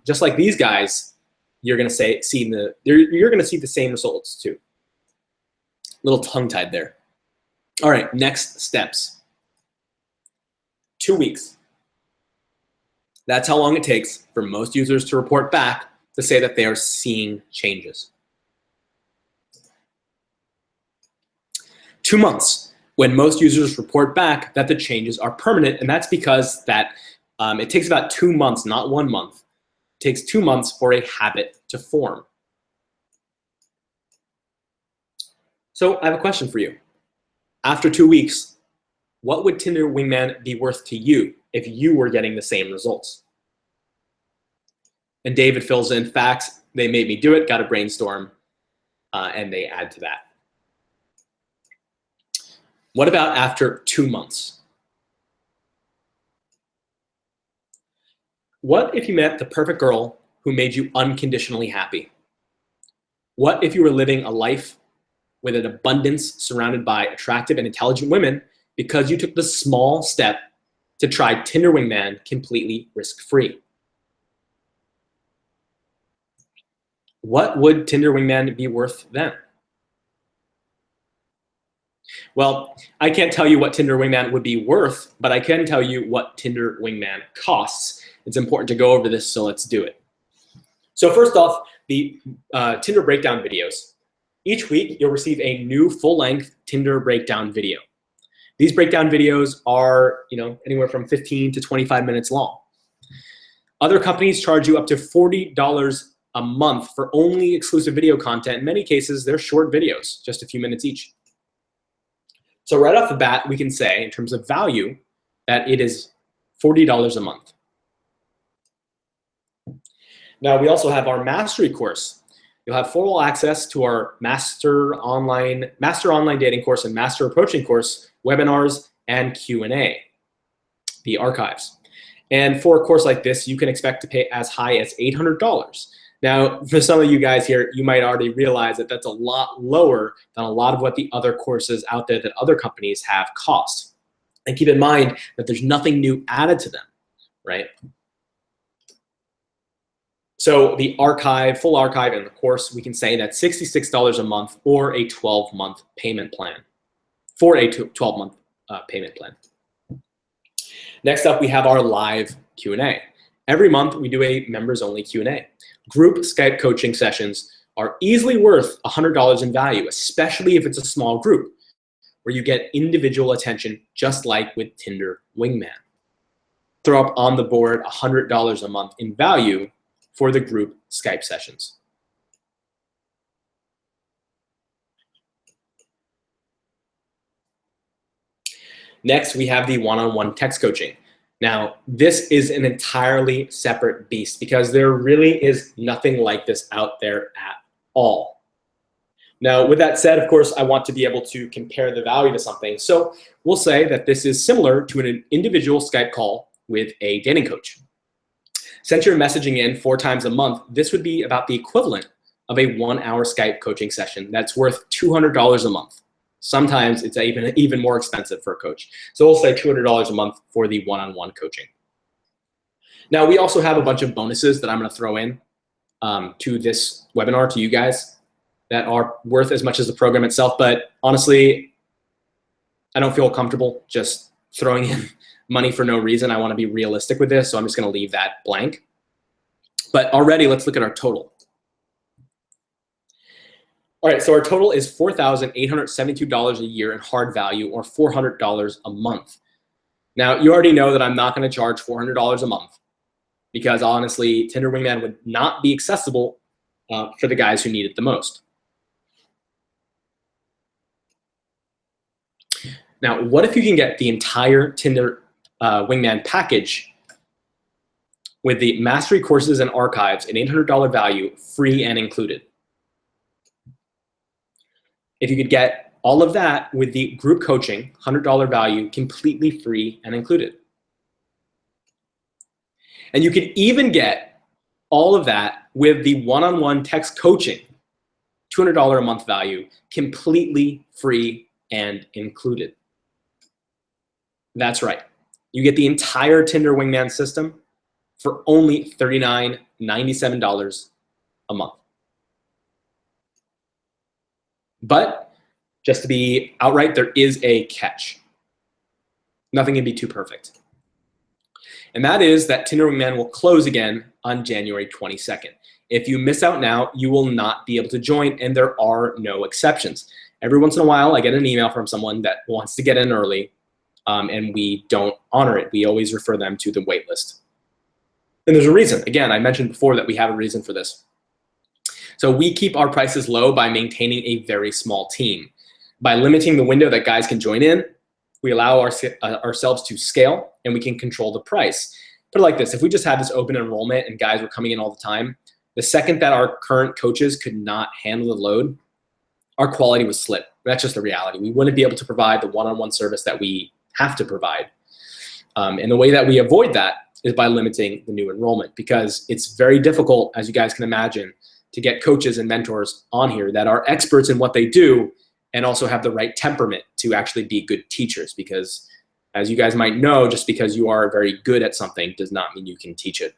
just like these guys, you're gonna see the same results too. Little tongue-tied there. All right, next steps. 2 weeks. That's how long it takes for most users to report back to say that they are seeing changes. 2 months, when most users report back that the changes are permanent, and that's because it takes about 2 months, not 1 month. It takes 2 months for a habit to form. So I have a question for you. After 2 weeks, what would Tinder Wingman be worth to you if you were getting the same results? And David fills in facts. They made me do it, got to brainstorm, and they add to that. What about after 2 months? What if you met the perfect girl who made you unconditionally happy? What if you were living a life with an abundance surrounded by attractive and intelligent women because you took the small step to try Tinder Wingman completely risk-free? What would Tinder Wingman be worth then? Well, I can't tell you what Tinder Wingman would be worth, but I can tell you what Tinder Wingman costs. It's important to go over this, so let's do it. So first off, the Tinder breakdown videos. Each week, you'll receive a new full-length Tinder breakdown video. These breakdown videos are, anywhere from 15 to 25 minutes long. Other companies charge you up to $40 a month for only exclusive video content. In many cases, they're short videos, just a few minutes each. So right off the bat, we can say, in terms of value, that it is $40 a month. Now, we also have our mastery course. You'll have full access to our master online dating course and master approaching course, webinars, and Q&A, the archives. And for a course like this, you can expect to pay as high as $800. Now, for some of you guys here, you might already realize that that's a lot lower than a lot of what the other courses out there that other companies have cost. And keep in mind that there's nothing new added to them, right? So the archive, full archive and the course, we can say that's $66 a month or a 12-month payment plan, for a 12-month payment plan. Next up, we have our live Q&A. Every month, we do a members-only Q&A. Group Skype coaching sessions are easily worth $100 in value, especially if it's a small group, where you get individual attention, just like with Tinder Wingman. Throw up on the board $100 a month in value for the group Skype sessions. Next, we have the one-on-one text coaching. Now, this is an entirely separate beast because there really is nothing like this out there at all. Now, with that said, of course, I want to be able to compare the value to something. So we'll say that this is similar to an individual Skype call with a dating coach. Since you're messaging in 4 times a month, this would be about the equivalent of a 1-hour Skype coaching session that's worth $200 a month. Sometimes it's even more expensive for a coach. So we'll say $200 a month for the one-on-one coaching. Now, we also have a bunch of bonuses that I'm going to throw in to this webinar to you guys that are worth as much as the program itself. But honestly, I don't feel comfortable just throwing in money for no reason. I want to be realistic with this, so I'm just going to leave that blank. But already, let's look at our total. All right, so our total is $4,872 a year in hard value, or $400 a month. Now, you already know that I'm not going to charge $400 a month because honestly, Tinder Wingman would not be accessible for the guys who need it the most. Now, what if you can get the entire Tinder Wingman package with the mastery courses and archives, an $800 value, free and included? If you could get all of that with the group coaching, $100 value, completely free and included. And you could even get all of that with the one-on-one text coaching, $200 a month value, completely free and included. That's right. You get the entire Tinder Wingman system for only $39.97 a month. But just to be outright, there is a catch. Nothing can be too perfect. And that is that Tinder Wingman will close again on January 22nd. If you miss out now, you will not be able to join, and there are no exceptions. Every once in a while, I get an email from someone that wants to get in early, and we don't honor it. We always refer them to the wait list. And there's a reason. Again, I mentioned before that we have a reason for this. So we keep our prices low by maintaining a very small team. By limiting the window that guys can join in, we allow ourselves to scale, and we can control the price. Put it like this: if we just had this open enrollment and guys were coming in all the time, the second that our current coaches could not handle the load, our quality would slip. That's just the reality. We wouldn't be able to provide the one-on-one service that we have to provide. And the way that we avoid that is by limiting the new enrollment, because it's very difficult, as you guys can imagine, to get coaches and mentors on here that are experts in what they do and also have the right temperament to actually be good teachers. Because as you guys might know, just because you are very good at something does not mean you can teach it.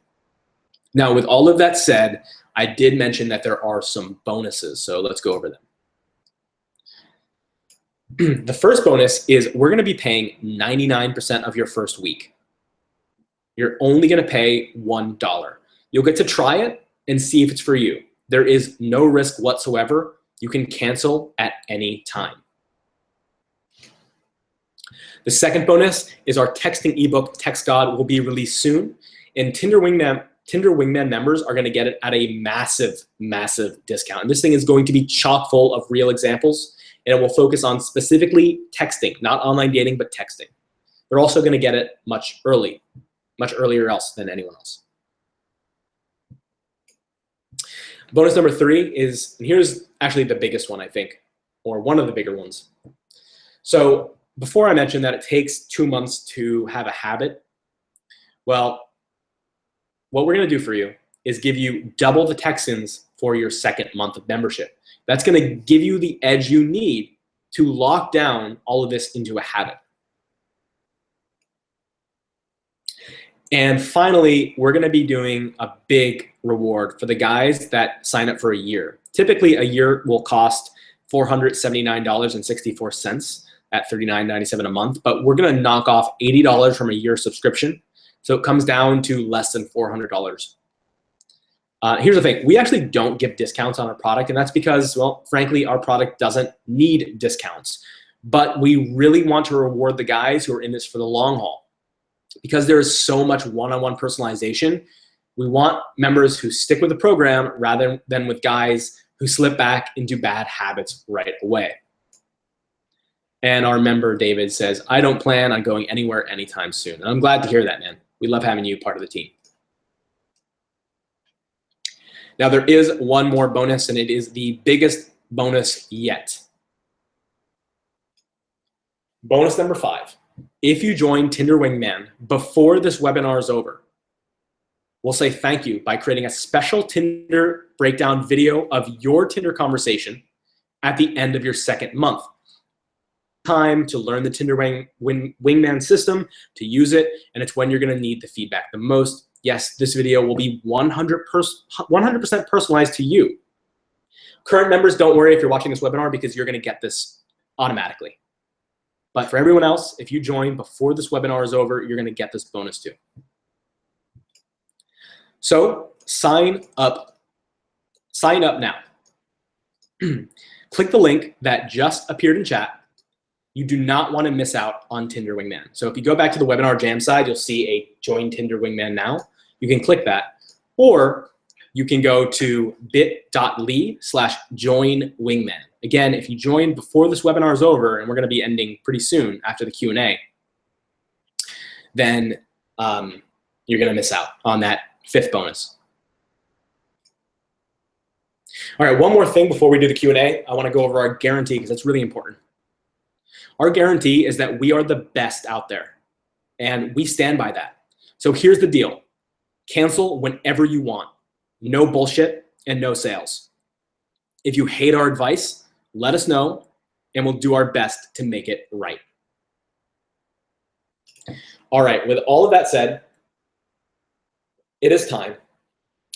Now, with all of that said, I did mention that there are some bonuses, so let's go over them. The first bonus is we're going to be paying 99% of your first week. You're only going to pay $1. You'll get to try it and see if it's for you. There is no risk whatsoever. You can cancel at any time. The second bonus is our texting ebook, Text God, will be released soon. And Tinder Wingman members are going to get it at a massive, massive discount. And this thing is going to be chock full of real examples, and it will focus on specifically texting, not online dating, but texting. They're also going to get it much earlier else than anyone else. Bonus number 3 is, and here's actually the biggest one, I think, or one of the bigger ones. So before I mentioned that it takes 2 months to have a habit, well, what we're going to do for you is give you double the Texans for your second month of membership. That's going to give you the edge you need to lock down all of this into a habit. And finally, we're going to be doing a big reward for the guys that sign up for a year. Typically, a year will cost $479.64 at $39.97 a month, but we're going to knock off $80 from a year subscription. So it comes down to less than $400. Here's the thing. We actually don't give discounts on our product, and that's because, well, frankly, our product doesn't need discounts. But we really want to reward the guys who are in this for the long haul. Because there is so much one-on-one personalization, we want members who stick with the program rather than with guys who slip back into bad habits right away. And our member, David, says, I don't plan on going anywhere anytime soon. And I'm glad to hear that, man. We love having you part of the team. Now, there is one more bonus, and it is the biggest bonus yet. Bonus number 5. If you join Tinder Wingman before this webinar is over, we'll say thank you by creating a special Tinder breakdown video of your Tinder conversation at the end of your second month. Time to learn the Tinder Wingman system, to use it, and it's when you're going to need the feedback the most. Yes, this video will be 100% personalized to you. Current members, don't worry if you're watching this webinar because you're going to get this automatically. But for everyone else, if you join before this webinar is over, you're going to get this bonus too. So sign up. Sign up now. Click the link that just appeared in chat. You do not want to miss out on Tinder Wingman. So if you go back to the webinar jam side, you'll see a Join Tinder Wingman Now. You can click that. Or you can go to bit.ly/joinwingman. Again, if you join before this webinar is over, and we're going to be ending pretty soon after the Q&A, then you're going to miss out on that 5th bonus. All right, one more thing before we do the Q&A. I want to go over our guarantee because that's really important. Our guarantee is that we are the best out there, and we stand by that. So here's the deal. Cancel whenever you want. No bullshit and no sales. If you hate our advice, let us know, and we'll do our best to make it right. All right, with all of that said, it is time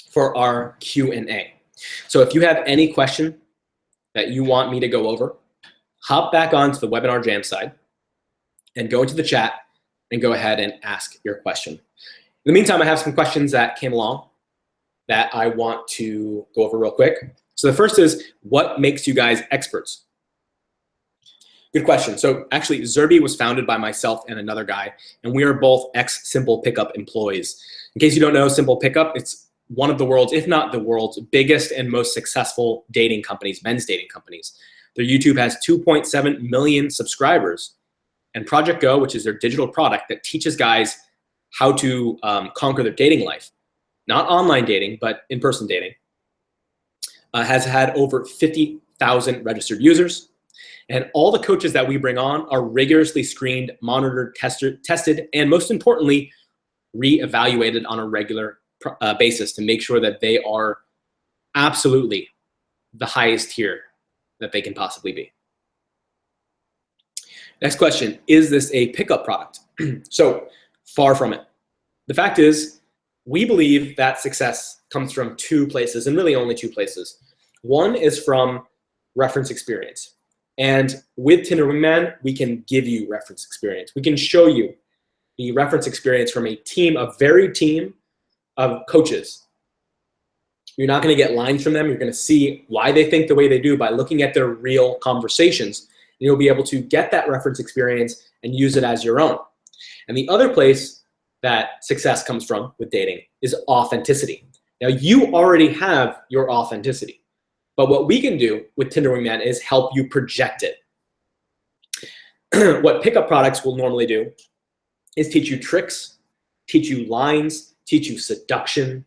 for our Q&A. So if you have any question that you want me to go over, hop back onto the webinar jam side and go into the chat and go ahead and ask your question. In the meantime, I have some questions that came along that I want to go over real quick. So the first is, what makes you guys experts? Good question. So actually, Zerby was founded by myself and another guy, and we are both ex-Simple Pickup employees. In case you don't know, Simple Pickup, it's one of the world's, if not the world's, biggest and most successful dating companies, men's dating companies. Their YouTube has 2.7 million subscribers. And Project Go, which is their digital product that teaches guys how to conquer their dating life, not online dating, but in-person dating, has had over 50,000 registered users. And all the coaches that we bring on are rigorously screened, monitored, tested, and most importantly, re-evaluated on a regular basis to make sure that they are absolutely the highest tier that they can possibly be. Next question, is this a pickup product? So far from it. The fact is, we believe that success comes from 2 places, and really only 2 places. One is from reference experience. And with Tinder Wingman, we can give you reference experience. We can show you the reference experience from a team, a varied team of coaches. You're not going to get lines from them. You're going to see why they think the way they do by looking at their real conversations. And you'll be able to get that reference experience and use it as your own. And the other place that success comes from with dating is authenticity. Now, you already have your authenticity. But what we can do with Tinder Wingman is help you project it. What pickup products will normally do is teach you tricks, teach you lines, teach you seduction.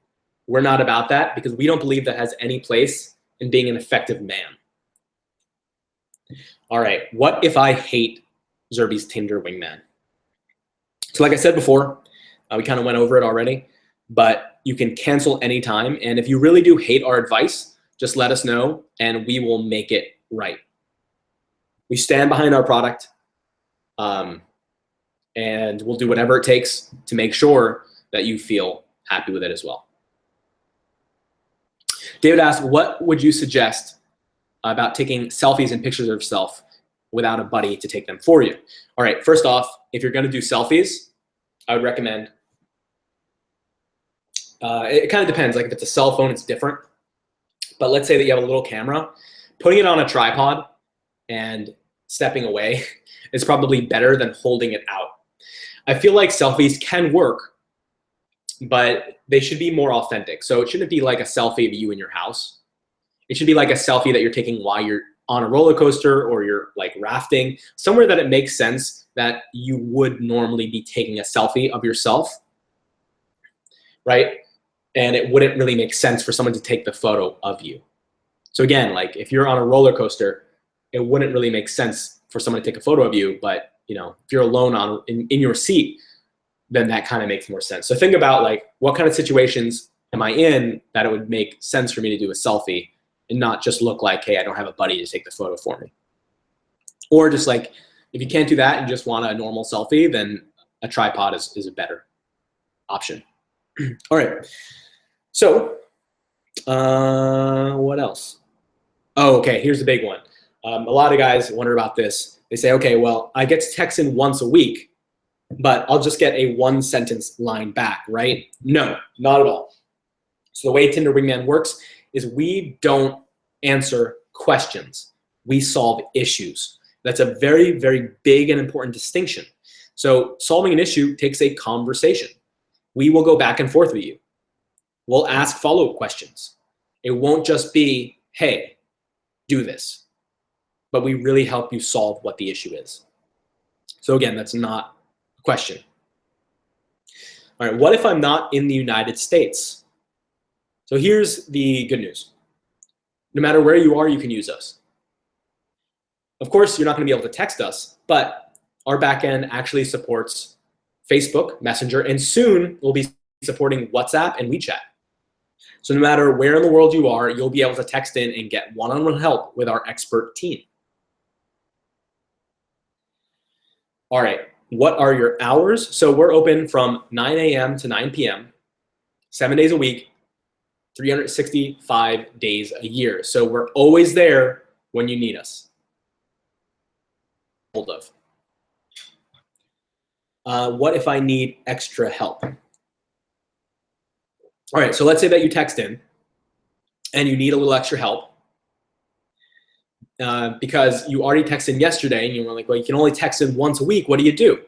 We're not about that because we don't believe that has any place in being an effective man. All right, what if I hate Zerby's Tinder Wingman? So like I said before, we kind of went over it already, but you can cancel anytime. And if you really do hate our advice, just let us know and we will make it right. We stand behind our product and we'll do whatever it takes to make sure that you feel happy with it as well. David asked, what would you suggest about taking selfies and pictures of yourself without a buddy to take them for you? All right, first off, if you're gonna do selfies, I would recommend, it kind of depends. Like if it's a cell phone, it's different. But let's say that you have a little camera, putting it on a tripod and stepping away is probably better than holding it out. I feel like selfies can work, but they should be more authentic. So it shouldn't be like a selfie of you in your house. It should be like a selfie that you're taking while you're on a roller coaster or you're like rafting, somewhere that it makes sense that you would normally be taking a selfie of yourself, right? And it wouldn't really make sense for someone to take the photo of you. So again, like if you're on a roller coaster, it wouldn't really make sense for someone to take a photo of you, but if you're alone in your seat, then that kind of makes more sense. So think about like, what kind of situations am I in that it would make sense for me to do a selfie and not just look like, hey, I don't have a buddy to take the photo for me. Or just like, if you can't do that and just want a normal selfie, then a tripod is a better option. All right. So what else? Oh, okay, here's the big one. A lot of guys wonder about this. They say, okay, well, I get to text in once a week, but I'll just get a 1-sentence line back, right? No, not at all. So the way Tinder Wingman works is we don't answer questions. We solve issues. That's a very, very big and important distinction. So solving an issue takes a conversation. We will go back and forth with you. We'll ask follow-up questions. It won't just be, hey, do this. But we really help you solve what the issue is. So again, that's not a question. All right, what if I'm not in the United States? So here's the good news. No matter where you are, you can use us. Of course, you're not going to be able to text us, but our backend actually supports Facebook, Messenger, and soon we'll be supporting WhatsApp and WeChat. So no matter where in the world you are, you'll be able to text in and get one-on-one help with our expert team. All right, what are your hours? So we're open from 9 a.m. to 9 p.m., 7 days a week, 365 days a year. So we're always there when you need us. Hold of. What if I need extra help? All right, so let's say that you text in and you need a little extra help because you already texted in yesterday and you were like, well, you can only text in once a week. What do you do?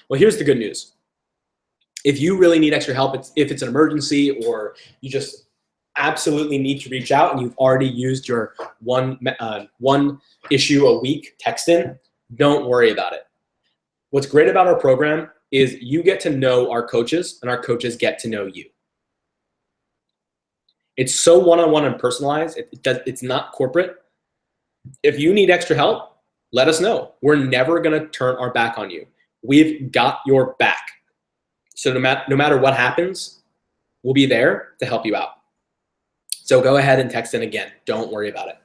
Well, here's the good news. If you really need extra help, if it's an emergency or you just absolutely need to reach out and you've already used your one issue a week text in, don't worry about it. What's great about our program is you get to know our coaches and our coaches get to know you. It's so one-on-one and personalized. It's not corporate. If you need extra help, let us know. We're never going to turn our back on you. We've got your back. So no matter what happens, we'll be there to help you out. So go ahead and text in again. Don't worry about it.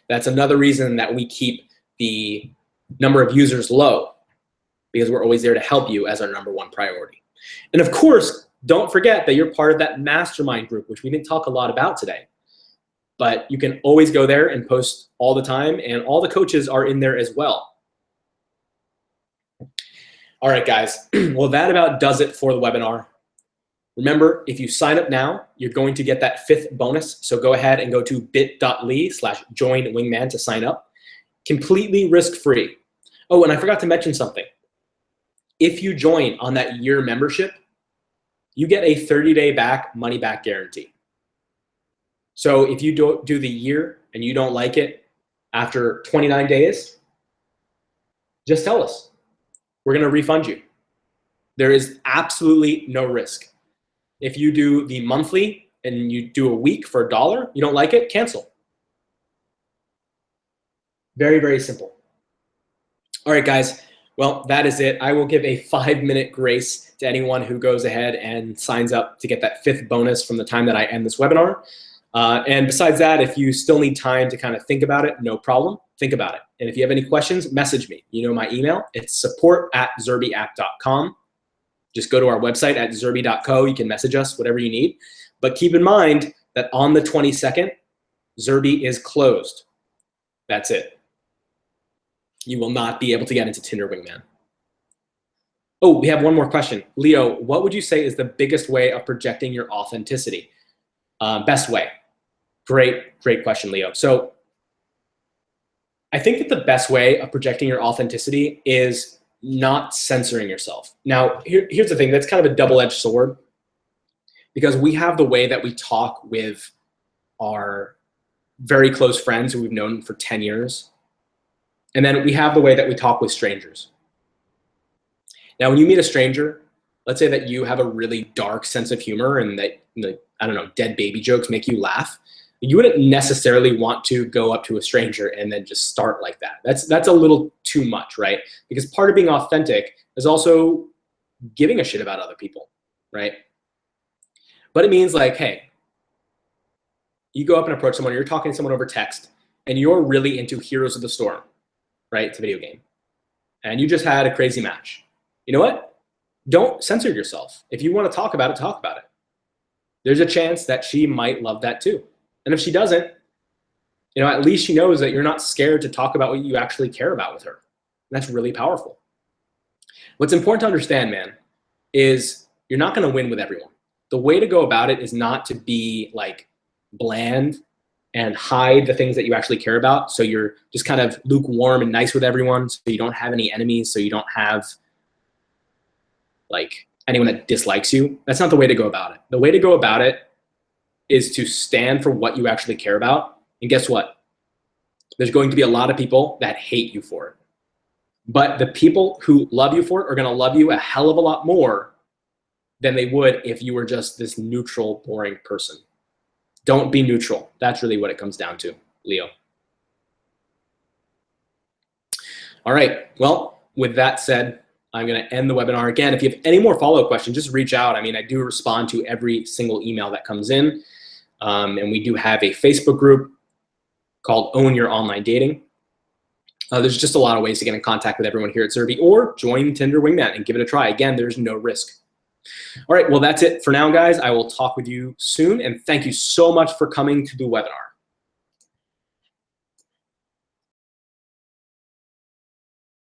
That's another reason that we keep the number of users low, because we're always there to help you as our #1 priority. And of course, don't forget that you're part of that mastermind group, which we didn't talk a lot about today. But you can always go there and post all the time, and all the coaches are in there as well. All right, guys. Well, that about does it for the webinar. Remember, if you sign up now, you're going to get that 5th bonus. So go ahead and go to bit.ly/joinwingman to sign up. Completely risk-free. Oh, and I forgot to mention something. If you join on that year membership, you get a 30-day money back guarantee. So if you do the year and you don't like it after 29 days, just tell us. We're going to refund you. There is absolutely no risk. If you do the monthly and you do a week for $1, you don't like it, cancel. Very, very simple. All right, guys. Well, that is it. I will give a 5-minute grace to anyone who goes ahead and signs up to get that 5th bonus from the time that I end this webinar. And besides that, if you still need time to kind of think about it, no problem. Think about it. And if you have any questions, message me. You know my email. It's support@zerbiapp.com. Just go to our website at zerbi.co. You can message us, whatever you need. But keep in mind that on the 22nd, Zerbi is closed. That's it. You will not be able to get into Tinder Wingman. Oh, we have one more question. Leo, what would you say is the biggest way of projecting your authenticity? Best way. Great question, Leo. So I think that the best way of projecting your authenticity is not censoring yourself. Now, here's the thing. That's kind of a double-edged sword, because we have the way that we talk with our very close friends who we've known for 10 years. And then we have the way that we talk with strangers. Now, when you meet a stranger, let's say that you have a really dark sense of humor and that, I don't know, dead baby jokes make you laugh. You wouldn't necessarily want to go up to a stranger and then just start like that. That's a little too much, right? Because part of being authentic is also giving a shit about other people, right? But it means like, hey, you go up and approach someone, you're talking to someone over text, and you're really into Heroes of the Storm, right? It's a video game. And you just had a crazy match. You know what? Don't censor yourself. If you want to talk about it, talk about it. There's a chance that she might love that too. And if she doesn't, at least she knows that you're not scared to talk about what you actually care about with her. And that's really powerful. What's important to understand, man, is you're not going to win with everyone. The way to go about it is not to be like bland and hide the things that you actually care about. So you're just kind of lukewarm and nice with everyone. So you don't have any enemies. So you don't have like anyone that dislikes you. That's not the way to go about it. The way to go about it is to stand for what you actually care about. And guess what? There's going to be a lot of people that hate you for it. But the people who love you for it are going to love you a hell of a lot more than they would if you were just this neutral, boring person. Don't be neutral. That's really what it comes down to, Leo. All right. Well, with that said, I'm going to end the webinar. Again, if you have any more follow-up questions, just reach out. I mean, I do respond to every single email that comes in. And we do have a Facebook group called Own Your Online Dating. There's just a lot of ways to get in contact with everyone here at Zerby, or join Tinder Wingman and give it a try. Again, there's no risk. All right, well, that's it for now, guys. I will talk with you soon, and thank you so much for coming to the webinar.